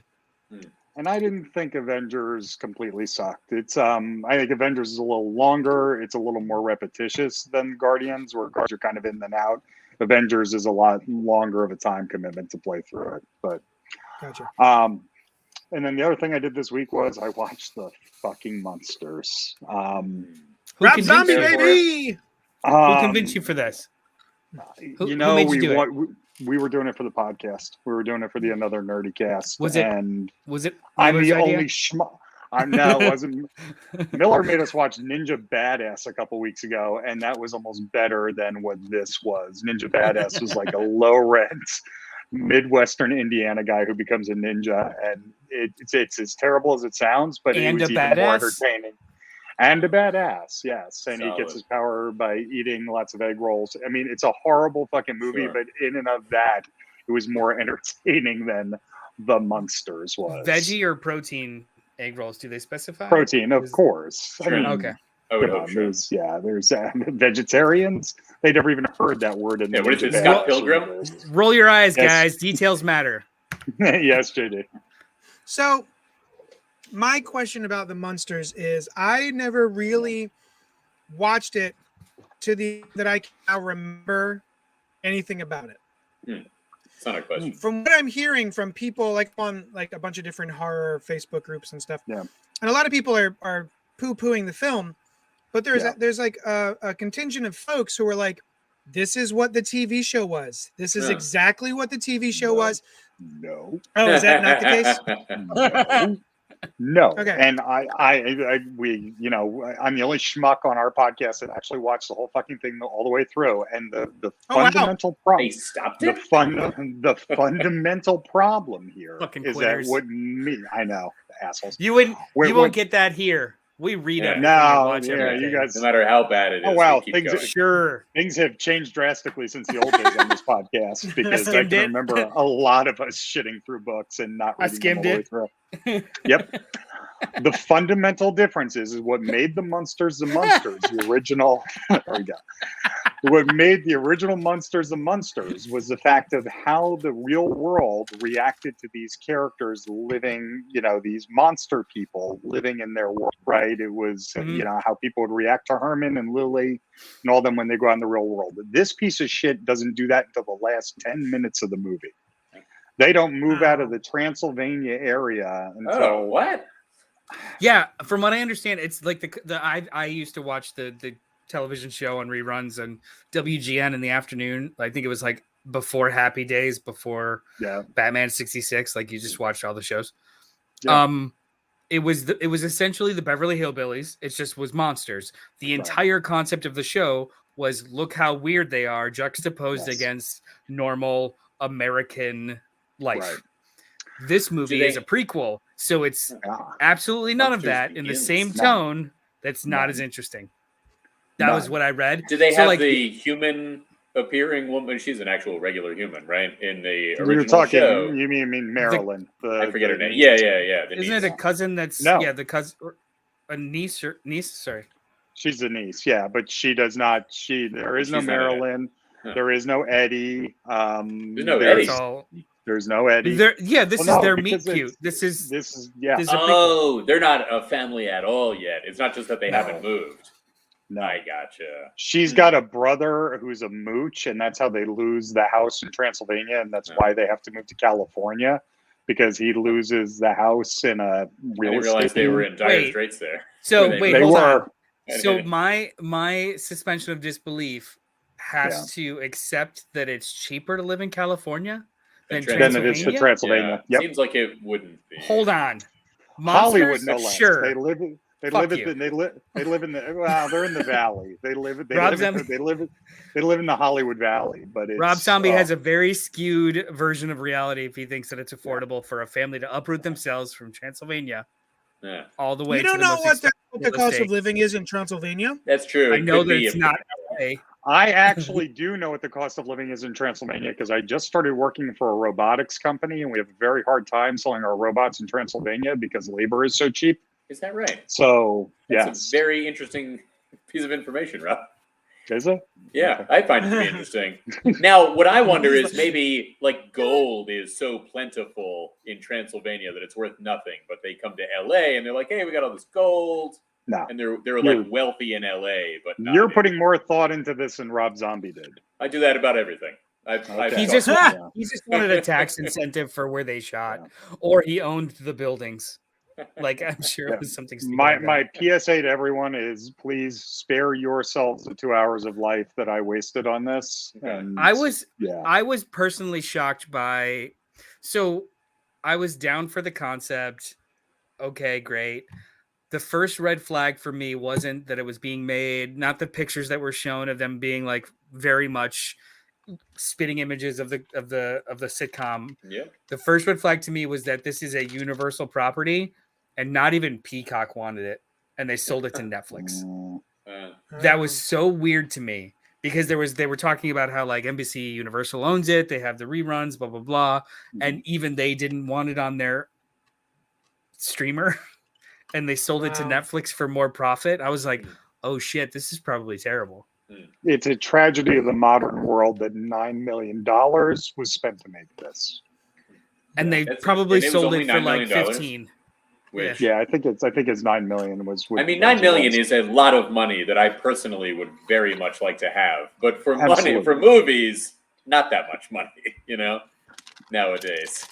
And I didn't think Avengers completely sucked. It's I think Avengers is a little longer. It's a little more repetitious than Guardians, where Guardians are kind of in and out. Avengers is a lot longer of a time commitment to play through it. But gotcha. And then the other thing I did this week was I watched the fucking Monsters. Rob Zombie, baby! Who convinced you for this? We were doing it for the podcast. We were doing it for the Another Nerdy Cast. Was it? I'm the only schmuck. No, it wasn't. Miller made us watch Ninja Badass a couple weeks ago, and that was almost better than what this was. Ninja Badass was like a low-rent Midwestern Indiana guy who becomes a ninja, and it's as terrible as it sounds, but it was even more entertaining. And a badass, yes. And he gets his power by eating lots of egg rolls. I mean, it's a horrible fucking movie, but in and of that, it was more entertaining than The Monsters was. Veggie or protein egg rolls? Do they specify? Protein, of course. Sure. I mean, okay. There's vegetarians. They never even heard that word. In what is it, Scott Pilgrim? Roll your eyes, guys. Details matter. Yes, JD. So, my question about the Monsters is I never really watched it that I can now remember anything about it. It's not a question. From what I'm hearing from people like on like a bunch of different horror Facebook groups and stuff, and a lot of people are poo-pooing the film, but there's like a contingent of folks who are like, this is what the TV show was. This is exactly what the TV show was. No. Oh, is that not the case? No. Okay. And I'm the only schmuck on our podcast that actually watched the whole fucking thing all the way through. And the fundamental problem, the fundamental problem here is that I know, assholes. You won't get that here. We read Yeah. everything and No, watch yeah, everything. you guys. No matter how bad it is, Oh wow, we keep going. Sure. Things have changed drastically since the old days on this podcast because I Skimmed can it. remember a lot of us shitting through books and not I reading them all skimmed the way it. through. Yep. The fundamental difference is what made the Munsters the Munsters. The original. There we go. What made the original Munsters the Munsters was the fact of how the real world reacted to these characters living, these monster people living in their world, right? It was, how people would react to Herman and Lily and all them when they go out in the real world. This piece of shit doesn't do that until the last 10 minutes of the movie. They don't move out of the Transylvania area until... what? Yeah, from what I understand, it's like I used to watch the television show on reruns and WGN in the afternoon. I think it was like before Happy Days, before Batman 66. Like you just watched all the shows. Yeah. It was essentially the Beverly Hillbillies. It just was monsters. The entire concept of the show was look how weird they are, juxtaposed against normal American life. Right. This movie is a prequel, so it's absolutely none of that in the same tone. That's not as interesting. That was what I read. Do they have the human appearing woman? She's an actual regular human, right? In the original show. You mean Marilyn? I forget her name. Yeah. Isn't it a cousin that's the cousin, a niece or niece? Sorry, she's a niece. Yeah, but she does not. There is no Marilyn. There is no Eddie. There's no Eddie. There's no Eddie. This is their meet cute. This is they're not a family at all yet. It's not just that they haven't moved. No, I gotcha. She's got a brother who's a mooch, and that's how they lose the house in Transylvania, and that's why they have to move to California because he loses the house in a real estate. I didn't realize they were in dire straits there. So hold on. So my suspension of disbelief has to accept that it's cheaper to live in California than it is for Transylvania. Yeah, seems like it wouldn't be. Hold on. Hollywood, no less. Sure. They live in the they're in the valley. They live in the Hollywood Valley, but Rob Zombie has a very skewed version of reality if he thinks that it's affordable for a family to uproot themselves from Transylvania all the way. You don't know what the cost of living is in Transylvania? That's true. I know that it's not LA. I actually do know what the cost of living is in Transylvania because I just started working for a robotics company, and we have a very hard time selling our robots in Transylvania because labor is so cheap. Is that right? So, That's a very interesting piece of information, Rob. Is it? Yeah, okay. I find it to be interesting. Now, what I wonder is maybe like gold is so plentiful in Transylvania that it's worth nothing, but they come to LA and they're like, hey, we got all this gold. No. And they're like wealthy in LA, but not you're putting more thought into this than Rob Zombie did. I do that about everything. He just wanted a tax incentive for where they shot, or he owned the buildings. Like I'm sure it was something. My PSA to everyone is please spare yourselves the 2 hours of life that I wasted on this. And I was personally shocked by. So I was down for the concept. Okay, great. The first red flag for me wasn't that it was being made, not the pictures that were shown of them being like very much spitting images of the sitcom. Yeah. The first red flag to me was that this is a Universal property, and not even Peacock wanted it, and they sold it to Netflix. That was so weird to me because they were talking about how like NBC Universal owns it, they have the reruns, blah blah blah, and even they didn't want it on their streamer. And they sold it to Netflix for more profit. I was like, oh shit, this is probably terrible. It's a tragedy of the modern world that $9 million was spent to make this. And they probably sold it for like 15. Which, I think it's $9 million was. I mean, $9 million is a lot of money that I personally would very much like to have. But for movies, not that much money, nowadays.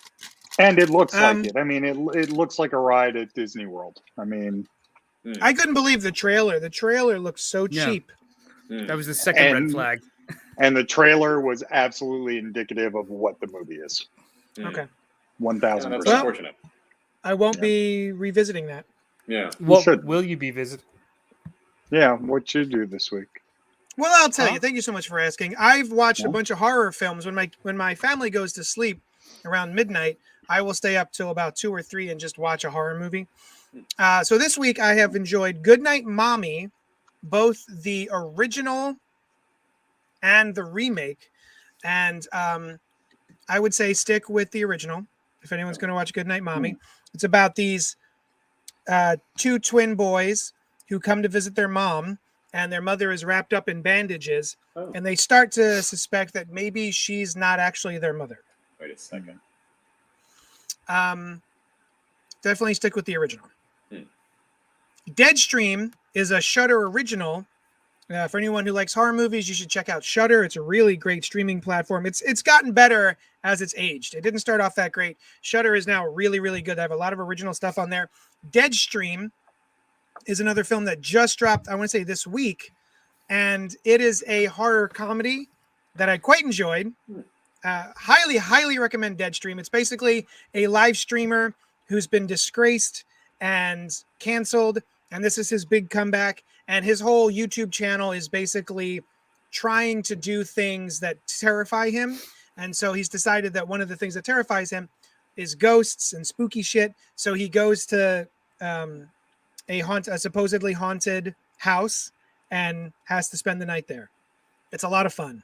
And it looks like it. I mean, it looks like a ride at Disney World. I mean, I couldn't believe the trailer. The trailer looked so cheap. That was the second red flag. And the trailer was absolutely indicative of what the movie is. Okay. 1,000%. That's unfortunate. I won't be revisiting that. Yeah. What will you be visiting? Yeah. What you do this week? Well, I'll tell you. Thank you so much for asking. I've watched a bunch of horror films. When my family goes to sleep around midnight, I will stay up till about 2 or 3 and just watch a horror movie. So this week I have enjoyed Goodnight Mommy, both the original and the remake. And I would say stick with the original if anyone's going to watch Goodnight Mommy. It's about these two twin boys who come to visit their mom, and their mother is wrapped up in bandages, and they start to suspect that maybe she's not actually their mother. Wait a second. Definitely stick with the original. Deadstream is a Shudder original. For anyone who likes horror movies, you should check out Shudder. It's a really great streaming platform. It's gotten better as it's aged. It didn't start off that great. Shudder is now really, really good. They have a lot of original stuff on there. Deadstream is another film that just dropped, I want to say this week, and it is a horror comedy that I quite enjoyed. Highly, highly recommend Deadstream. It's basically a live streamer who's been disgraced and canceled, and this is his big comeback. And his whole YouTube channel is basically trying to do things that terrify him. And so he's decided that one of the things that terrifies him is ghosts and spooky shit. So he goes to a supposedly haunted house and has to spend the night there. It's a lot of fun.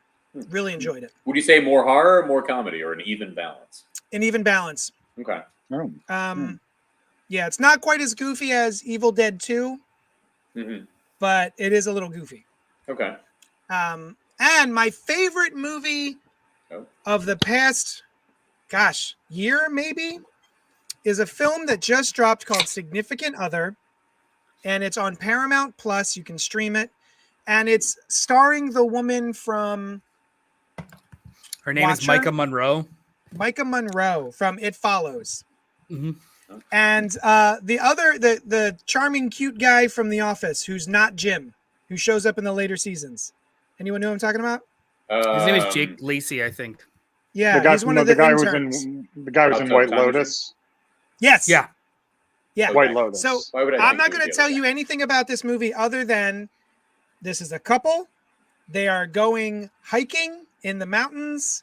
Really enjoyed it. Would you say more horror or more comedy, or an even balance? An even balance. Okay. Yeah, it's not quite as goofy as Evil Dead 2, but it is a little goofy. Okay. And my favorite movie of the past, year maybe, is a film that just dropped called Significant Other, and it's on Paramount Plus. You can stream it, and it's starring the woman from... Her name is Micah Monroe. Micah Monroe from It Follows. And the charming, cute guy from The Office who's not Jim, who shows up in the later seasons. Anyone know who I'm talking about? His name is Jake Lacey, I think. Yeah, he's one of the interns. The guy was in White Lotus. Yes. Yeah. Yeah. White Lotus. So I'm not going to tell you anything about this movie other than this is a couple. They are going hiking in the mountains.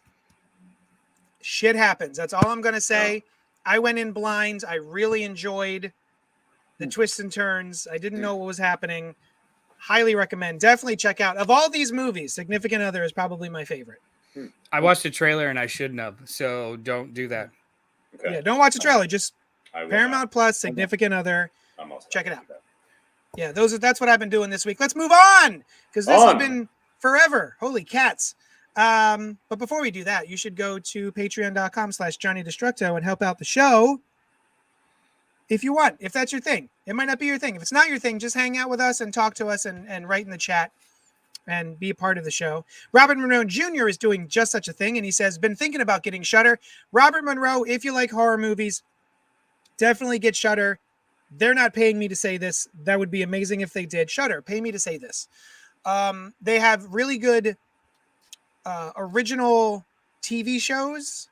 Shit happens. That's all I'm going to say. I went in blind. I really enjoyed the twists and turns. I didn't know what was happening. Highly recommend. Definitely check out. Of all these movies, Significant Other is probably my favorite. I watched the trailer and I shouldn't have, so don't do that. Okay. Yeah, don't watch the trailer. Just Paramount Plus, Significant Other. Check it out. Yeah, that's what I've been doing this week. Let's move on, because this has been forever. Holy cats. But before we do that, you should go to patreon.com/JohnnyDestructo and help out the show if you want, if that's your thing. It might not be your thing. If it's not your thing, just hang out with us and talk to us and write in the chat and be a part of the show. Robert Monroe Jr. is doing just such a thing, and he says, been thinking about getting Shudder. Robert Monroe, if you like horror movies, definitely get Shudder. They're not paying me to say this. That would be amazing if they did. Shudder, pay me to say this. They have really good original TV shows,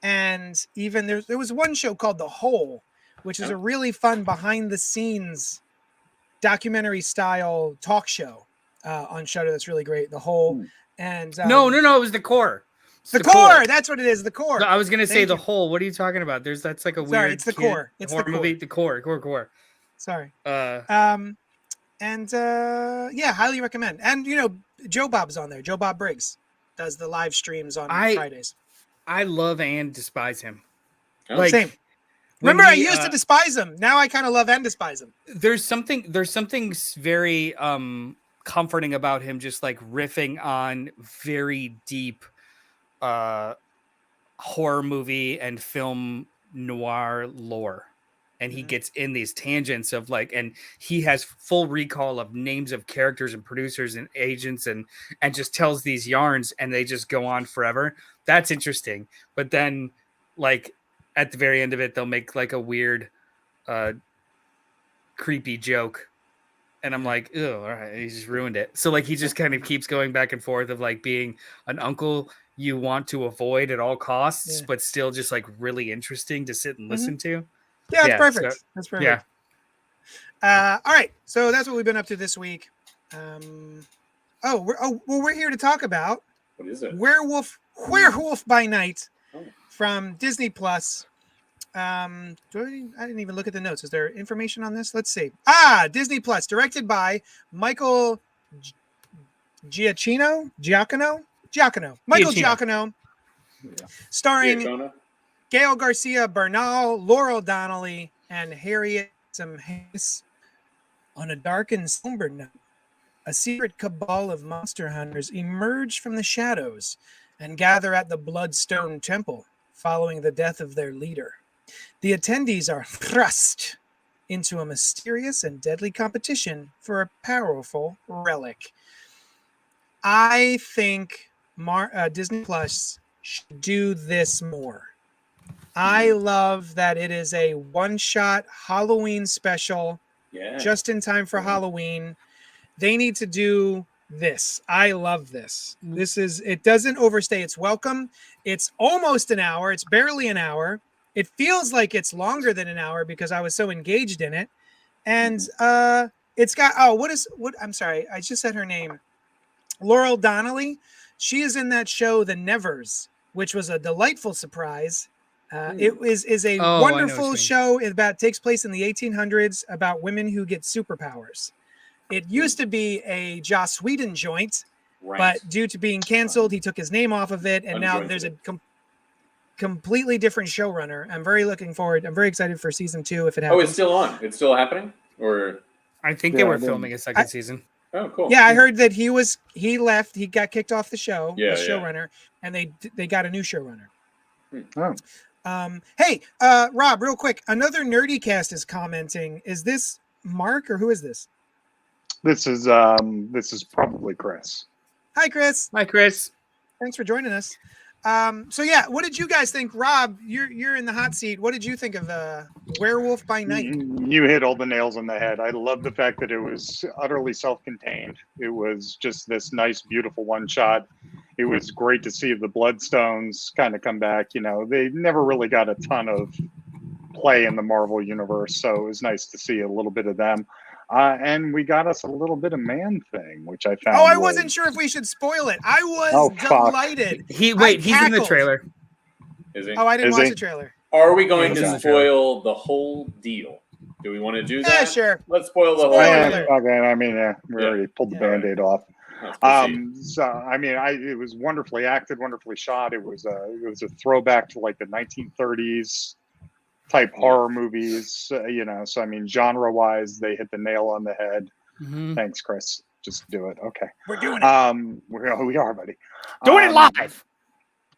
and even there was one show called The Hole, which is a really fun behind the scenes documentary style talk show on Shudder. That's really great. The Hole. And no, it was The Core. The core. That's what it is. The Core. No, I was gonna say The Hole. What are you talking about? That's like a weird. Sorry, it's The Core. It's horror The Core. movie. The Core. Sorry. Highly recommend. And Joe Bob's on there. Joe Bob Briggs does the live streams on Fridays. I love and despise him. Same. Remember, I used to despise him. Now I kind of love and despise him. There's something very comforting about him, just like riffing on very deep horror movie and film noir lore. And he gets in these tangents of and he has full recall of names of characters and producers and agents and just tells these yarns, and they just go on forever. That's interesting. But then at the very end of it, they'll make a weird, creepy joke. And I'm like, oh, all right, he just ruined it. So he just kind of keeps going back and forth of being an uncle you want to avoid at all costs, but still just really interesting to sit and listen to. Yeah, that's perfect. So, that's perfect. Yeah. All right. So that's what we've been up to this week. We're here to talk about what is it? Werewolf by Night from Disney Plus. I didn't even look at the notes. Is there information on this? Let's see. Disney Plus, directed by Michael Giacchino. Michael Giacchino. Starring Giacchino? Gail Garcia Bernal, Laurel Donnelly, and Harriet Hayes. On a dark and somber note, a secret cabal of monster hunters emerge from the shadows and gather at the Bloodstone Temple following the death of their leader. The attendees are thrust into a mysterious and deadly competition for a powerful relic. I think Disney Plus should do this more. I love that it is a one-shot Halloween special, just in time for Halloween. They need to do this. I love this. It doesn't overstay its welcome. It's almost an hour. It's barely an hour. It feels like it's longer than an hour because I was so engaged in it. And it's got, I'm sorry. I just said her name. Laurel Donnelly. She is in that show, The Nevers, which was a delightful surprise. It is a wonderful show. Takes place in the 1800s about women who get superpowers. It used to be a Joss Whedon joint, but due to being canceled, he took his name off of it, and now there's a completely different showrunner. I'm very excited for season 2 if it happens. Oh, it's still on. It's still happening, or I think they were filming a second season. Oh, cool. Yeah, I heard that he left. He got kicked off the show, the showrunner, and they got a new showrunner. Hey, Rob, real quick, another Nerdy Cast is commenting. Is this Mark or who is this? This is probably Chris. Hi, Chris. Hi, Chris. Thanks for joining us. So yeah, what did you guys think? Rob, you're in the hot seat. What did you think of Werewolf by Night? You hit all the nails on the head. I love the fact that it was utterly self-contained. It was just this nice, beautiful one shot. It was great to see the Bloodstones kind of come back. You know, they never really got a ton of play in the Marvel universe, so it was nice to see a little bit of them. And we got us a little bit of Man-Thing, which I found. I wasn't sure if we should spoil it. I was delighted. He's in the trailer. Is he? Oh, I didn't watch the trailer. Are we going to spoil the whole deal? Do we want to do that? Yeah, sure. Let's spoil the whole deal. Okay, I mean, we already pulled the Band-Aid off. So I mean, it was wonderfully acted, wonderfully shot. It was a throwback to like the 1930s type horror movies, you know. So I mean, genre-wise, they hit the nail on the head. Mm-hmm. Thanks, Chris. Just do it. Okay, we're doing it. We are, buddy. Doing it live.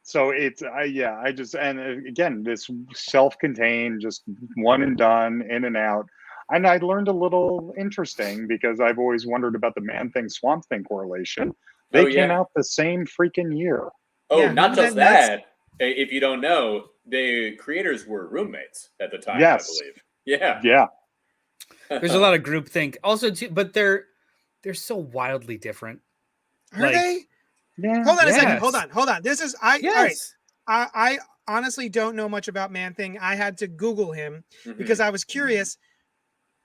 So it's and again, this self-contained, just one and done, in and out. And I learned a little interesting because I've always wondered about the Man-Thing Swamp Thing correlation. They came out the same freaking year. Oh, not just that. If you don't know, the creators were roommates at the time, I believe. Yeah. There's a lot of groupthink also too, but they're so wildly different. Are they? Yeah. Hold on a second. Hold on. This is all right. I honestly don't know much about Man-Thing. I had to Google him because I was curious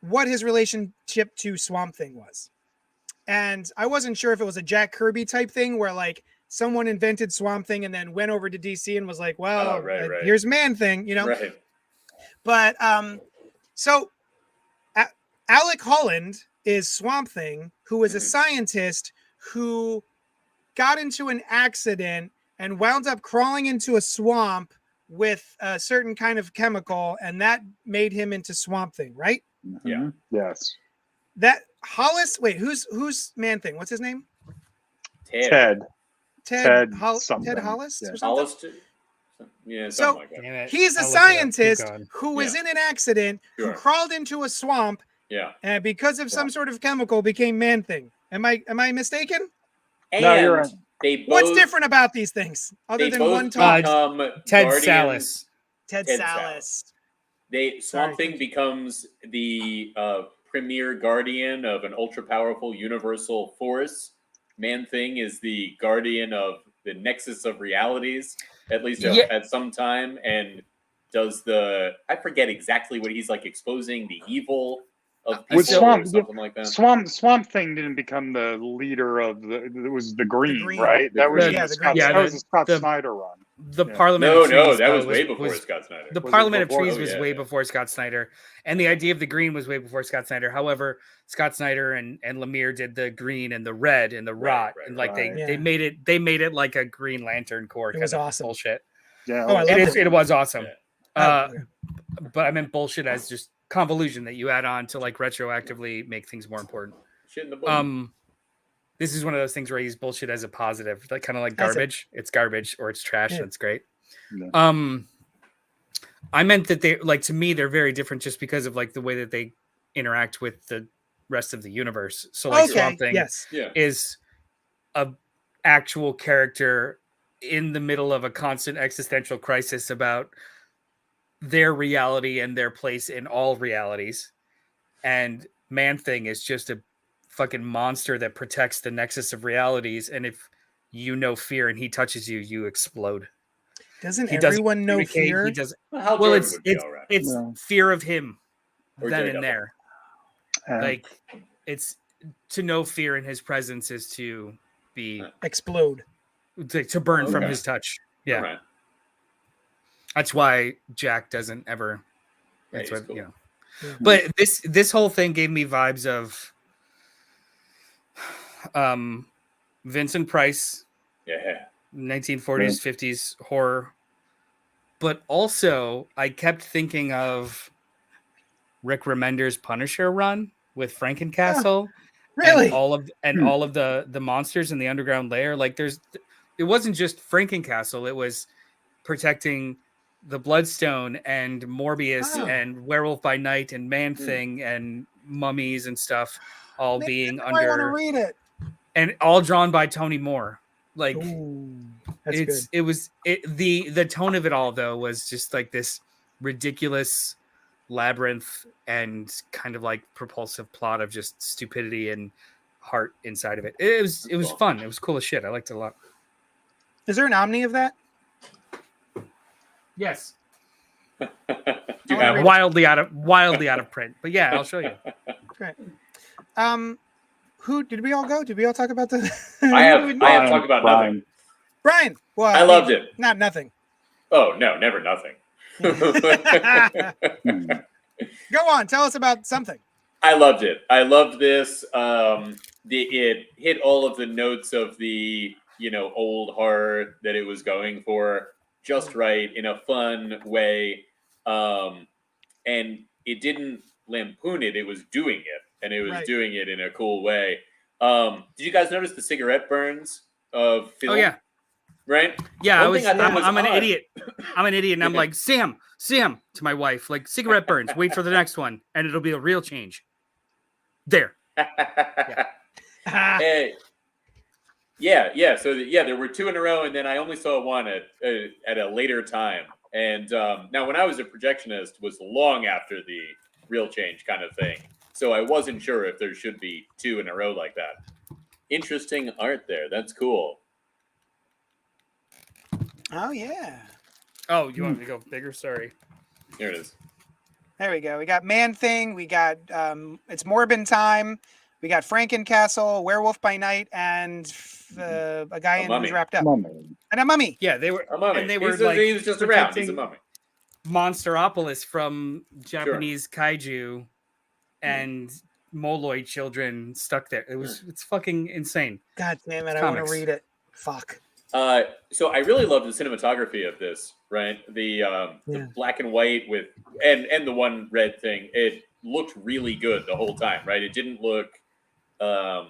what his relationship to Swamp Thing was. And I wasn't sure if it was a Jack Kirby type thing where like someone invented Swamp Thing and then went over to DC and was like, well, here's Man-Thing, you know? Right. But so Alec Holland is Swamp Thing, who is a scientist who got into an accident and wound up crawling into a swamp with a certain kind of chemical, and that made him into Swamp Thing, right? Yeah. Yes. That Hollis. Wait, who's Man-Thing? What's his name? Ted Hollis. Yeah. Or something? Hollis. Yeah. So like that. He's a scientist who was in an accident, who crawled into a swamp. Yeah. And because of some sort of chemical, became Man-Thing. Am I mistaken? And no, you're right. What's different about these things other than one talk? Ted Sallis. Ted Sallis. Swamp Thing becomes the premier guardian of an ultra powerful universal force. Man-Thing is the guardian of the nexus of realities, at least at some time, and does I forget exactly what he's like, exposing the evil of people or something like that. Swamp Thing didn't become the leader of it was the Green, right? That was the Scott Snyder run. The Parliament of Trees. No, that was way before Scott Snyder. The Parliament of Trees was way before Scott Snyder, and the idea of the green was way before Scott Snyder. However, Scott Snyder and Lemire did the green and the red and the rot, and like they made it like a Green Lantern Corps. It was awesome. Bullshit. Yeah, it was awesome. Yeah. But I meant bullshit as just convolution that you add on to like retroactively make things more important. Shit in the book. This is one of those things where I use bullshit as a positive, like kind of like garbage. It's garbage or it's trash. Yeah. That's great. Yeah. I meant that they like, to me, they're very different just because of like the way that they interact with the rest of the universe. So like Swamp Thing is a actual character in the middle of a constant existential crisis about their reality and their place in all realities. And Man-Thing is just a fucking monster that protects the nexus of realities, and if you know fear and he touches you, you explode. Doesn't everyone know fear? He does. Well, it's fear of him or then and there. Like it's to know fear in his presence is to be explode, to burn from his touch. Yeah, right. That's why Jack doesn't ever. That's what cool. But this whole thing gave me vibes of Vincent Price, 1940s, 50s horror, but also I kept thinking of Rick Remender's Punisher run with Frankencastle, really, and all of the monsters in the underground lair. Like it wasn't just Frankencastle; it was protecting the Bloodstone and Morbius and Werewolf by Night and Man-Thing and mummies and stuff, all being under. I want to read it. And all drawn by Tony Moore. Like that's the tone of it all though was just like this ridiculous labyrinth and kind of like propulsive plot of just stupidity and heart inside of it. It was fun. It was cool as shit. I liked it a lot. Is there an Omni of that? Yes. Wildly out of print. But yeah, I'll show you. Great. Who did we all go? Did we all talk about the? I have talked about nothing. Brian, well, I loved it. Not nothing. Oh no, never nothing. Go on, tell us about something. I loved it. I loved this. It hit all of the notes of the old horror that it was going for just right in a fun way, and it didn't lampoon it. It was doing it. And it was doing it in a cool way. Did you guys notice the cigarette burns of film? Oh yeah, right. Yeah, I'm an idiot. I'm an idiot, and I'm like Sam to my wife, like cigarette burns. Wait for the next one, and it'll be a real change. There. Yeah. So there were two in a row, and then I only saw one at a later time. And now, when I was a projectionist, was long after the real change kind of thing. So I wasn't sure if there should be two in a row like that. Interesting art there. That's cool. Oh, yeah. Oh, you want me to go bigger? Sorry. Here it is. There we go. We got Man-Thing. We got It's Morbin Time. We got Frankencastle, Werewolf by Night, and a guy who's wrapped up. And a mummy. Yeah, they were. A mummy. And they were he was just around. He's a mummy. Monsteropolis from Japanese kaiju. And Moloid children stuck there. It's fucking insane. God damn it! I want to read it. Fuck. So I really love the cinematography of this. Right, the black and white with and the one red thing. It looked really good the whole time. Right, it didn't look. I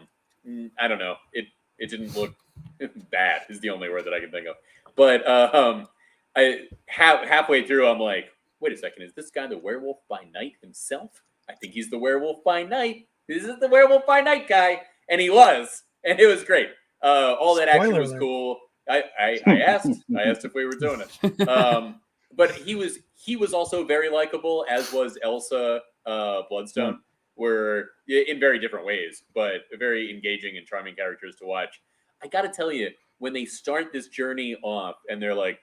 don't know. It didn't look bad. Is the only word that I can think of. But I halfway through, I'm like, wait a second. Is this guy the Werewolf by Night himself? I think he's the Werewolf by Night. This is the Werewolf by Night guy. And he was. And it was great. All that action was cool. I asked if we were doing it. But he was also very likable, as was Elsa Bloodstone. Were in very different ways, but very engaging and charming characters to watch. I got to tell you, when they start this journey off and they're like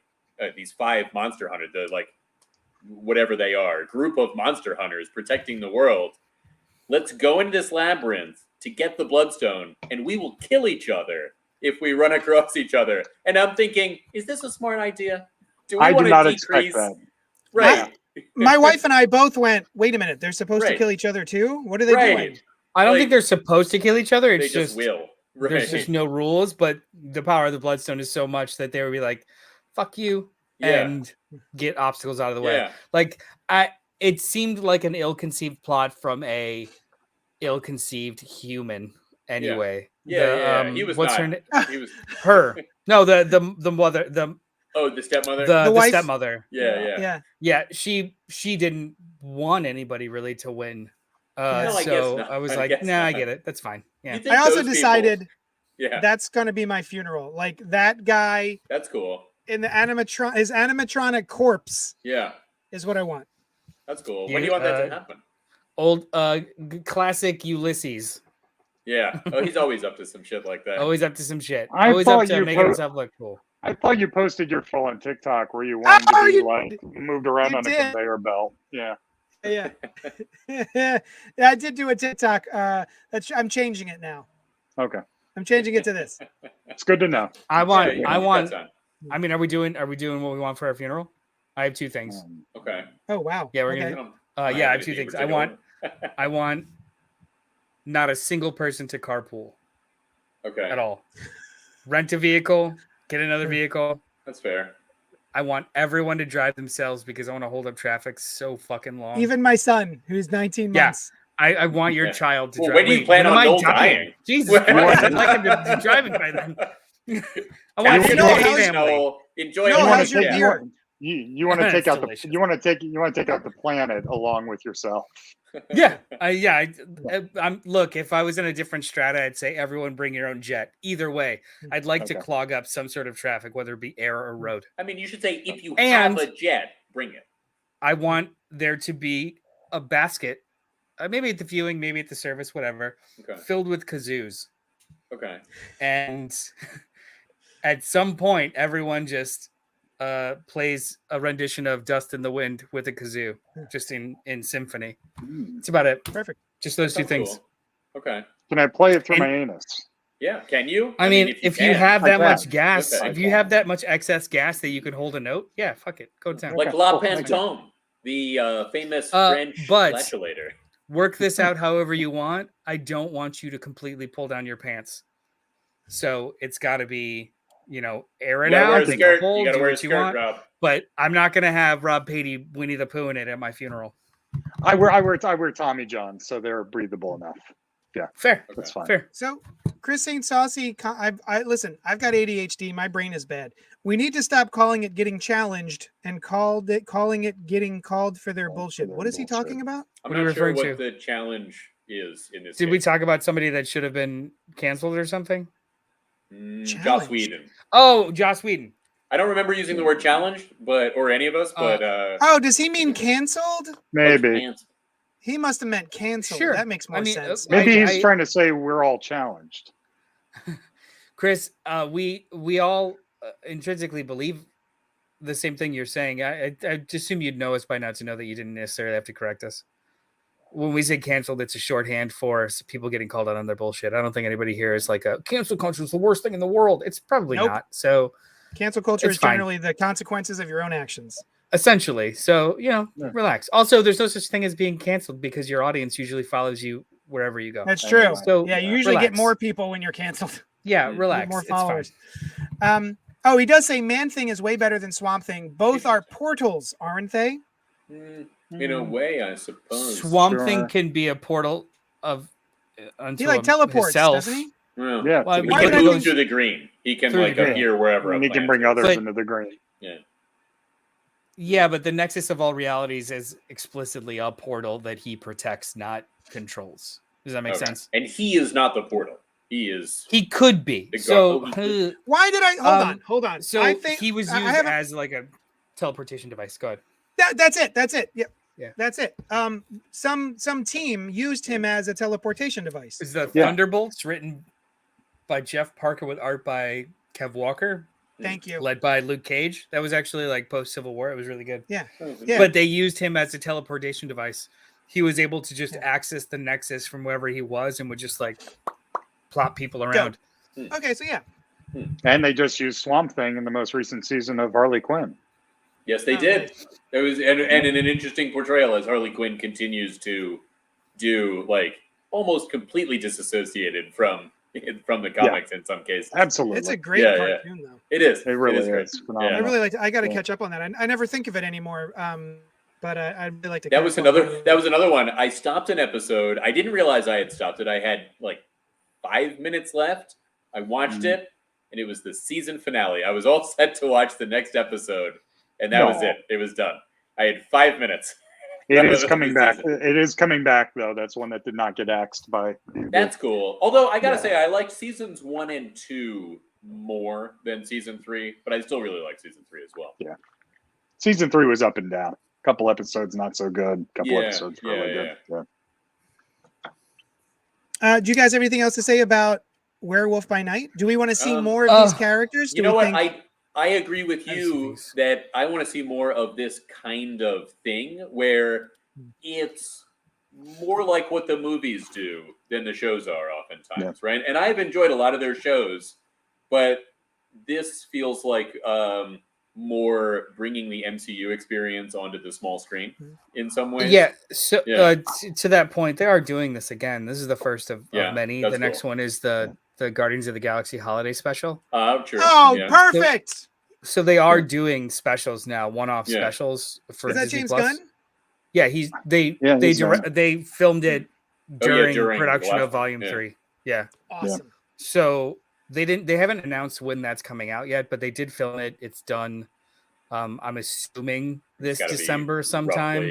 these 5 monster hunters, they're like, whatever they are, a group of monster hunters protecting the world. Let's go into this labyrinth to get the Bloodstone, and we will kill each other if we run across each other. And I'm thinking, is this a smart idea? Do we I want did to not decrease? expect that. Right. My wife and I both went, wait a minute, they're supposed to Right. kill each other too? What are they Right. doing? I don't Like, think they're supposed to kill each other. They It's just will. Right. There's just no rules, but the power of the Bloodstone is so much that they would be like, "Fuck you," and get obstacles out of the way. Yeah. Like it seemed like an ill-conceived plot from a ill-conceived human. Anyway, Yeah. He was what's not. her name? He was Her. No, the mother. The stepmother. the wife? stepmother. Yeah. She didn't want anybody really to win. No, I guess So not. I was I like, guess nah, I not. get it. That's fine. Yeah. You think I also those people- decided Yeah. that's going to be my funeral. Like that guy That's cool. in the his animatronic corpse Yeah. is what I want. That's cool. When do you want that to happen? Old classic Ulysses. Yeah. Oh, he's always up to some shit like that. Always up to some shit. I Always up thought to you making po- himself look cool. I thought you posted your full on TikTok where you wanted to be you like moved around you on a did. conveyor belt. Yeah. Yeah. Yeah, I did do a TikTok. I'm changing it now. Okay. I'm changing it to this. It's good to know. I want. Yeah, I want. that's on. I mean, are we doing what we want for our funeral? I have two things. Okay. Oh wow. Yeah, we're Okay. gonna. I Yeah, I have have two anything things. I want not a single person to carpool Okay. at all. Rent a vehicle, get another vehicle. That's fair. I want everyone to drive themselves because I want to hold up traffic so fucking long. Even my son, who's 19 Yeah. months. I want your Yeah. child to Well, drive. when do you Wait, plan when on am I Noel dying? dying? Jesus Christ, I'd like him to be driving by then. I want You to know, see how's- his family. Noel, enjoy Noel, it. how's your Yeah. beer? You want to It's take out delicious. you want to take out the planet along with yourself. Yeah, look. If I was in a different strata, I'd say everyone bring your own jet. Either way, I'd like to Okay. clog up some sort of traffic, whether it be air or road. I mean, you should say if you And- have a jet, bring it. I want there to be a basket, maybe at the viewing, maybe at the service, whatever, Okay. filled with kazoos. Okay. And at some point, everyone just plays a rendition of "Dust in the Wind" with a kazoo, just in symphony. That's about it. Perfect. Just those two Sounds things. cool. Okay. Can I play it through And- my anus? Yeah. Can you? I mean, if you can. have that I much can. gas, Okay. if you have that much excess gas that you can hold a note, yeah, fuck it, go to town. like Okay. La Cool. Pantone, the famous Uh, French but- flatulator. Work this out however you want. I don't want you to completely pull down your pants. So it's got to be, air You it gotta wear out. a Take skirt. a hold, You gotta do wear a what you skirt, want. Rob. But I'm not gonna have Rob Patey, Winnie the Pooh in it at my funeral. I wear Tommy John, so they're breathable enough. Fair, Okay. That's fine. fair. So, Chris St. Saucy, listen. I've got ADHD. My brain is bad. We need to stop calling it getting challenged and calling it getting called for their bullshit. What is he talking about? I'm What are you not sure referring what to? the challenge is in this. Did we case. talk about somebody that should have been canceled or something? Joss Challenge? Whedon. Oh, Joss Whedon. I don't remember using the word challenged, or any of us, but Oh, does he mean canceled? Maybe. He must have meant canceled. Sure. That makes more I mean, sense. Maybe I- he's trying to say we're all challenged. Chris, we all intrinsically believe the same thing you're saying. I assume you'd know us by now to know that you didn't necessarily have to correct us. When we say canceled, it's a shorthand for people getting called out on their bullshit. I don't think anybody here is like a cancel culture is the worst thing in the world. It's probably Nope. not. So Cancel culture It's is fine. generally the consequences of your own actions. essentially, so Yeah. relax. Also, there's no such thing as being canceled because your audience usually follows you wherever you go. That's Anyway. true. So Yeah, you usually get relax. more people when you're canceled. Yeah, You get relax. Get more It's fine. followers. Oh, he does say Man Thing is way better than Swamp Thing. Both are portals, aren't they? in a way, I suppose. Swamp Sure. Thing can be a portal of He like teleports, himself. doesn't he? Yeah. Yeah. Well, He Why can did I move think- through the green. He can Through the like green. appear wherever. And a he can plant bring is. others But- into the green. Yeah. Yeah, but the Nexus of all realities is explicitly a portal that he protects, not controls. Does that make Okay. sense? And he is not the portal. He is. He could be. The So, guard- oh, Why did I hold on? so I think he was I used haven't- as like a teleportation device. Go ahead. That's it. Yep. Yeah. That's it. Some team used him as a teleportation device. Is the Yeah. Thunderbolts written by Jeff Parker with art by Kev Walker, Thank you. led by Luke Cage? That was actually like post Civil War. It was really good. Yeah. Yeah. But they used him as a teleportation device. He was able to just Yeah. access the Nexus from wherever he was and would just like plop people around. Okay, so yeah. And they just used Swamp Thing in the most recent season of Harley Quinn. Yes, they did. There was and in an interesting portrayal as Harley Quinn continues to do like almost completely disassociated from the comics in some cases. Absolutely, it's a great cartoon though. It is. It really is. I really like. I got to catch up on that. I never think of it anymore. But I'd really like to. That was another one. I stopped an episode. I didn't realize I had stopped it. I had like 5 minutes left. I watched it, and it was the season finale. I was all set to watch the next episode, and that was it. It was done. I had 5 minutes. It is coming back. It is coming back, though. That's one that did not get axed by. That's cool. Although I gotta say, I liked seasons 1 and 2 more than season 3, but I still really like season 3 as well. Yeah, season 3 was up and down. A couple episodes not so good. A couple episodes really good. Yeah. Do you guys have anything else to say about Werewolf by Night? Do we want to see more of these characters? You know what? I agree with you that I want to see more of this kind of thing where it's more like what the movies do than the shows are oftentimes, right? And I've enjoyed a lot of their shows, but this feels like more bringing the MCU experience onto the small screen in some ways. Yeah. So to that point, they are doing this again. This is the first of many. The next one is the Guardians of the Galaxy holiday special. True. Oh, perfect. So they are doing specials now, one-off specials for Is that Disney James Plus. Gunn? Yeah, they filmed it during production of Volume 3. Yeah. Awesome. So they haven't announced when that's coming out yet, but they did film it. It's done. I'm assuming this December sometime.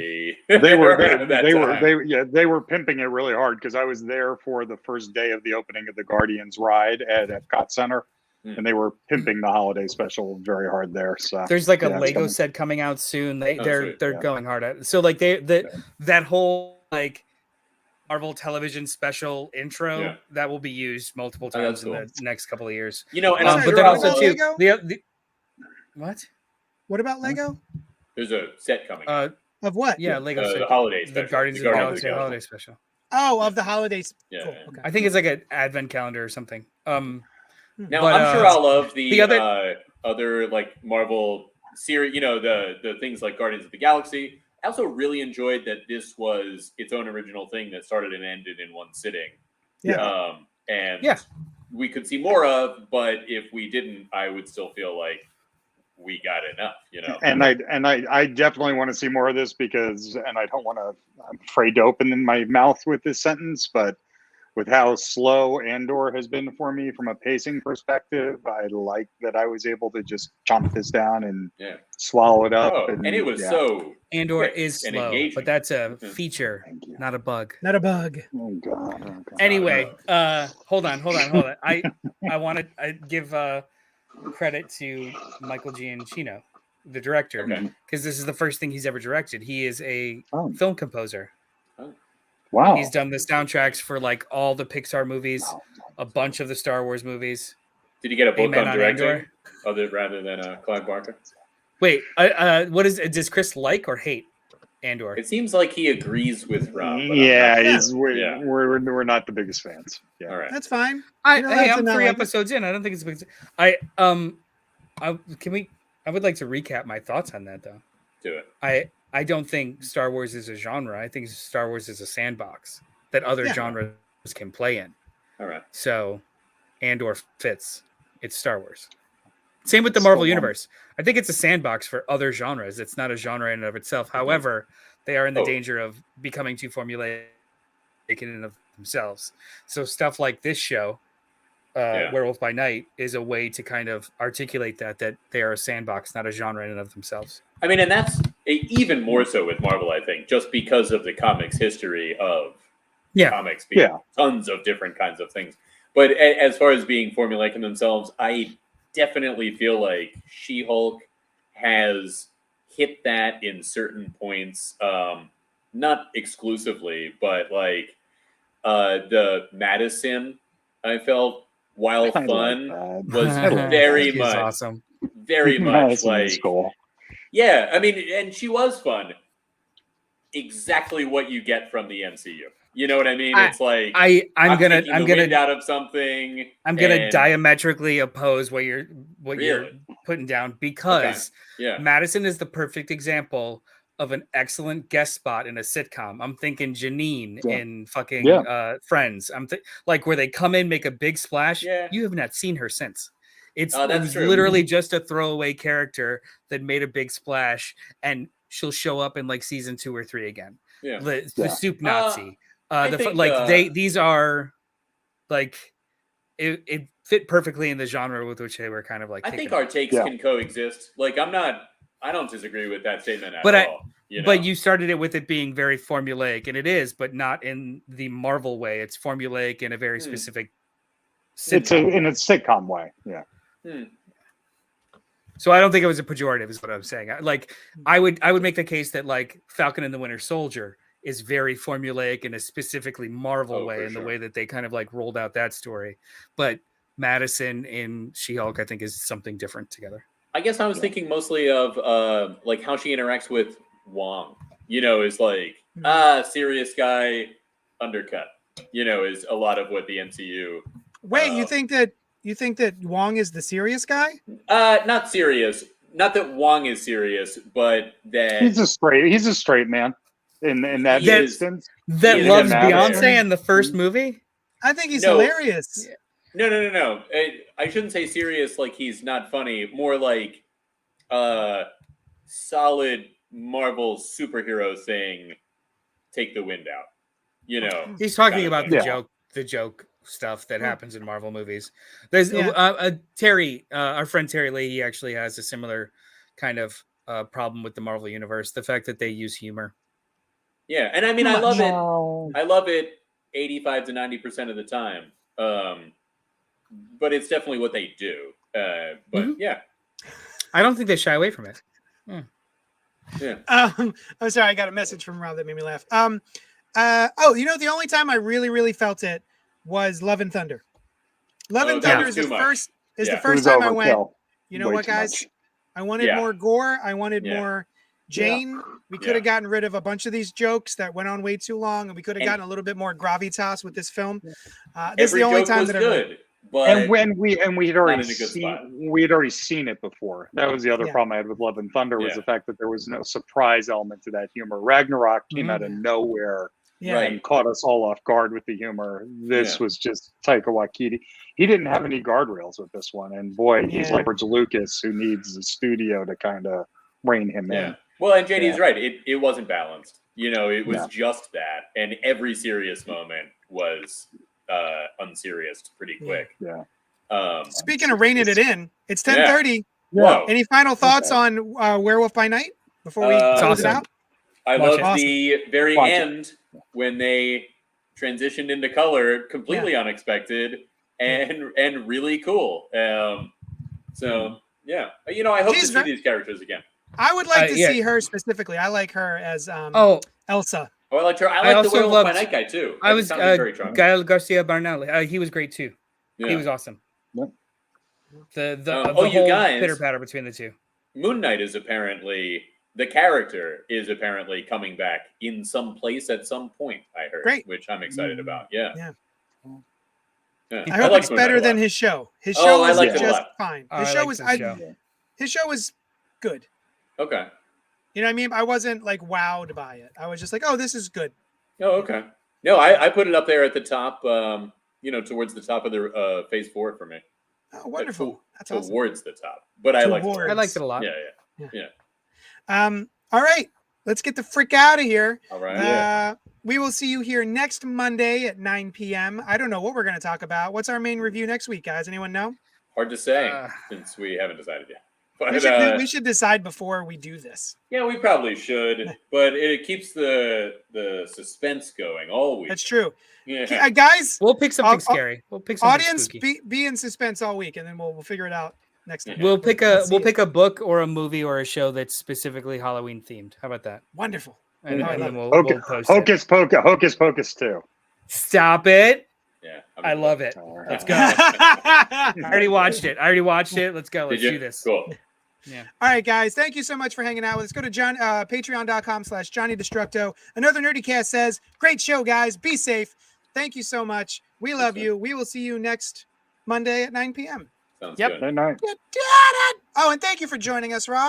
They were pimping it really hard because I was there for the first day of the opening of the Guardians ride at Epcot Center, and they were pimping the holiday special very hard there. So there's like a Lego set coming out soon. They're going hard at it. So like that whole like Marvel television special intro that will be used multiple times in the next couple of years. You know, and but then also too what? What about Lego? There's a set coming. Of what? Yeah, Lego set. The holiday special. The Guardians of the Galaxy holiday special. Oh, of the holidays. Yeah. Cool. Okay. I think it's like an advent calendar or something. Now I'm sure I'll love the other like Marvel series. You know, the things like Guardians of the Galaxy. I also really enjoyed that this was its own original thing that started and ended in one sitting. Yeah. We could see more of, but if we didn't, I would still feel like we got enough, you know. And I definitely want to see more of this because, and I don't want to. I'm afraid to open in my mouth with this sentence, but with how slow Andor has been for me from a pacing perspective, I like that I was able to just chomp this down and swallow it up. And it was so. Andor is slow, but that's a feature, not a bug. Not a bug. Oh God. Anyway, hold on. I want to give credit to Michael Giacchino, the director, because this is the first thing he's ever directed. He is a film composer. Wow. He's done the soundtracks for like all the Pixar movies, a bunch of the Star Wars movies. Did he get a book on directing rather than Clive Barker? Wait, what is it? Does Chris like or hate Andor? It seems like he agrees with Rob. We're not the biggest fans. Yeah. All right. That's fine. I'm 3 episodes in. I don't think it's a big. I would like to recap my thoughts on that though. Do it. I don't think Star Wars is a genre. I think Star Wars is a sandbox that other genres can play in. All right. So Andor fits. It's Star Wars. Same with the Marvel Universe. I think it's a sandbox for other genres. It's not a genre in and of itself. However, they are in the danger of becoming too formulaic in and of themselves. So stuff like this show, Werewolf by Night, is a way to kind of articulate that they are a sandbox, not a genre in and of themselves. I mean, and that's even more so with Marvel, I think, just because of the comics history of comics being tons of different kinds of things. But as far as being formulaic in themselves, I definitely feel like She-Hulk has hit that in certain points, not exclusively, but like the Madison, I felt, while fun, was very much awesome. Very much like cool. Yeah, I mean, and she was fun. Exactly what you get from the MCU. You know what I mean? It's like I'm gonna wind out of something. I'm gonna diametrically oppose what you're Really? putting down, because Yeah. Madison is the perfect example of an excellent guest spot in a sitcom. I'm thinking Janine in fucking Friends. Like where they come in, make a big splash. Yeah. You have not seen her since. It that's was true. literally just a throwaway character that made a big splash, and she'll show up in like season 2 or 3 again. Yeah. The soup Nazi. These are like it fit perfectly in the genre with which they were kind of like. I think our takes can coexist. Like I don't disagree with that statement at all. But you started it with it being very formulaic, and it is, but not in the Marvel way. It's formulaic in a very specific. In a sitcom way, yeah. So I don't think it was a pejorative, is what I'm saying. Like I would make the case that like Falcon and the Winter Soldier is very formulaic in a specifically Marvel way, in the way that they kind of like rolled out that story. But Madison in She-Hulk, I think, is something different together. I guess I was thinking mostly of like how she interacts with Wong. Is like serious guy, undercut. Is a lot of what the MCU. Wait, you think that Wong is the serious guy? Not serious. Not that Wong is serious, but that he's a straight man. In that instance, that loves Beyonce in the first movie. I think he's hilarious. No. I shouldn't say serious like he's not funny. More like solid Marvel superhero thing. Take the wind out. He's talking about the joke stuff that happens in Marvel movies. There's Terry, our friend Terry Lee. He actually has a similar kind of problem with the Marvel universe. The fact that they use humor. Yeah, and I mean, I love it. I love it 85 to 90% of the time. But it's definitely what they do. But I don't think they shy away from it. Yeah. I'm sorry, I got a message from Rob that made me laugh. The only time I really felt it was Love and Thunder. Love and Thunder is the first time I went. You know what, guys? I wanted more gore. I wanted more Jane. We could have gotten rid of a bunch of these jokes that went on way too long, and we could have gotten a little bit more gravitas with this film. This is the only time that good. And we had already seen it before. That was the other problem I had with Love and Thunder was the fact that there was no surprise element to that humor. Ragnarok came out of nowhere and caught us all off guard with the humor. This was just Taika Waititi. He didn't have any guardrails with this one, and boy, he's like George Lucas, who needs a studio to kind of rein him in. Well, and JD's right. It wasn't balanced. It was just that, and every serious moment was unserious pretty quick. Speaking of reining it in, it's 10:30. Whoa. Any final thoughts on Werewolf by Night before we close it out? I loved the very end when they transitioned into color, completely unexpected and really cool. I hope to see these characters again. I would like to see her specifically. I like her as Elsa. Oh, I liked her. I like the Werewolf by Night guy too. I was Gael Garcia Bernal. He was great too. He was awesome. The whole pitter patter between the two. Moon Knight is apparently coming back in some place at some point. I heard, which I'm excited about. Yeah. I hope it's better than his show. His show was just fine. His show was good. Okay. You know what I mean? I wasn't like wowed by it. I was just like, oh, this is good. Oh, okay. No, I put it up there at the top, towards the top of the phase 4 for me. Oh, wonderful. That's awesome. Towards the top. But I liked it a lot. Yeah. All right. Let's get the frick out of here. All right. We will see you here next Monday at 9 p.m. I don't know what we're going to talk about. What's our main review next week, guys? Anyone know? Hard to say since we haven't decided yet. But, we should decide before we do this. Yeah, we probably should, but it keeps the suspense going all week. That's true. Yeah. Guys, we'll pick something scary. We'll pick something audience spooky. be in suspense all week, and then we'll figure it out next time. We'll pick a book or a movie or a show that's specifically Halloween themed. How about that? Wonderful. And then we'll post Hocus Pocus 2. Stop it. Yeah, I love it. Let's go. I already watched it. Let's go. Let's do this. Cool. Yeah. All right, guys. Thank you so much for hanging out with us. Go to patreon.com/JohnnyDestructo. Another NerdyCast says, great show, guys. Be safe. Thank you so much. We love you. We will see you next Monday at 9 p.m. Sounds Yep. good. Good night. Oh, and thank you for joining us, Rob.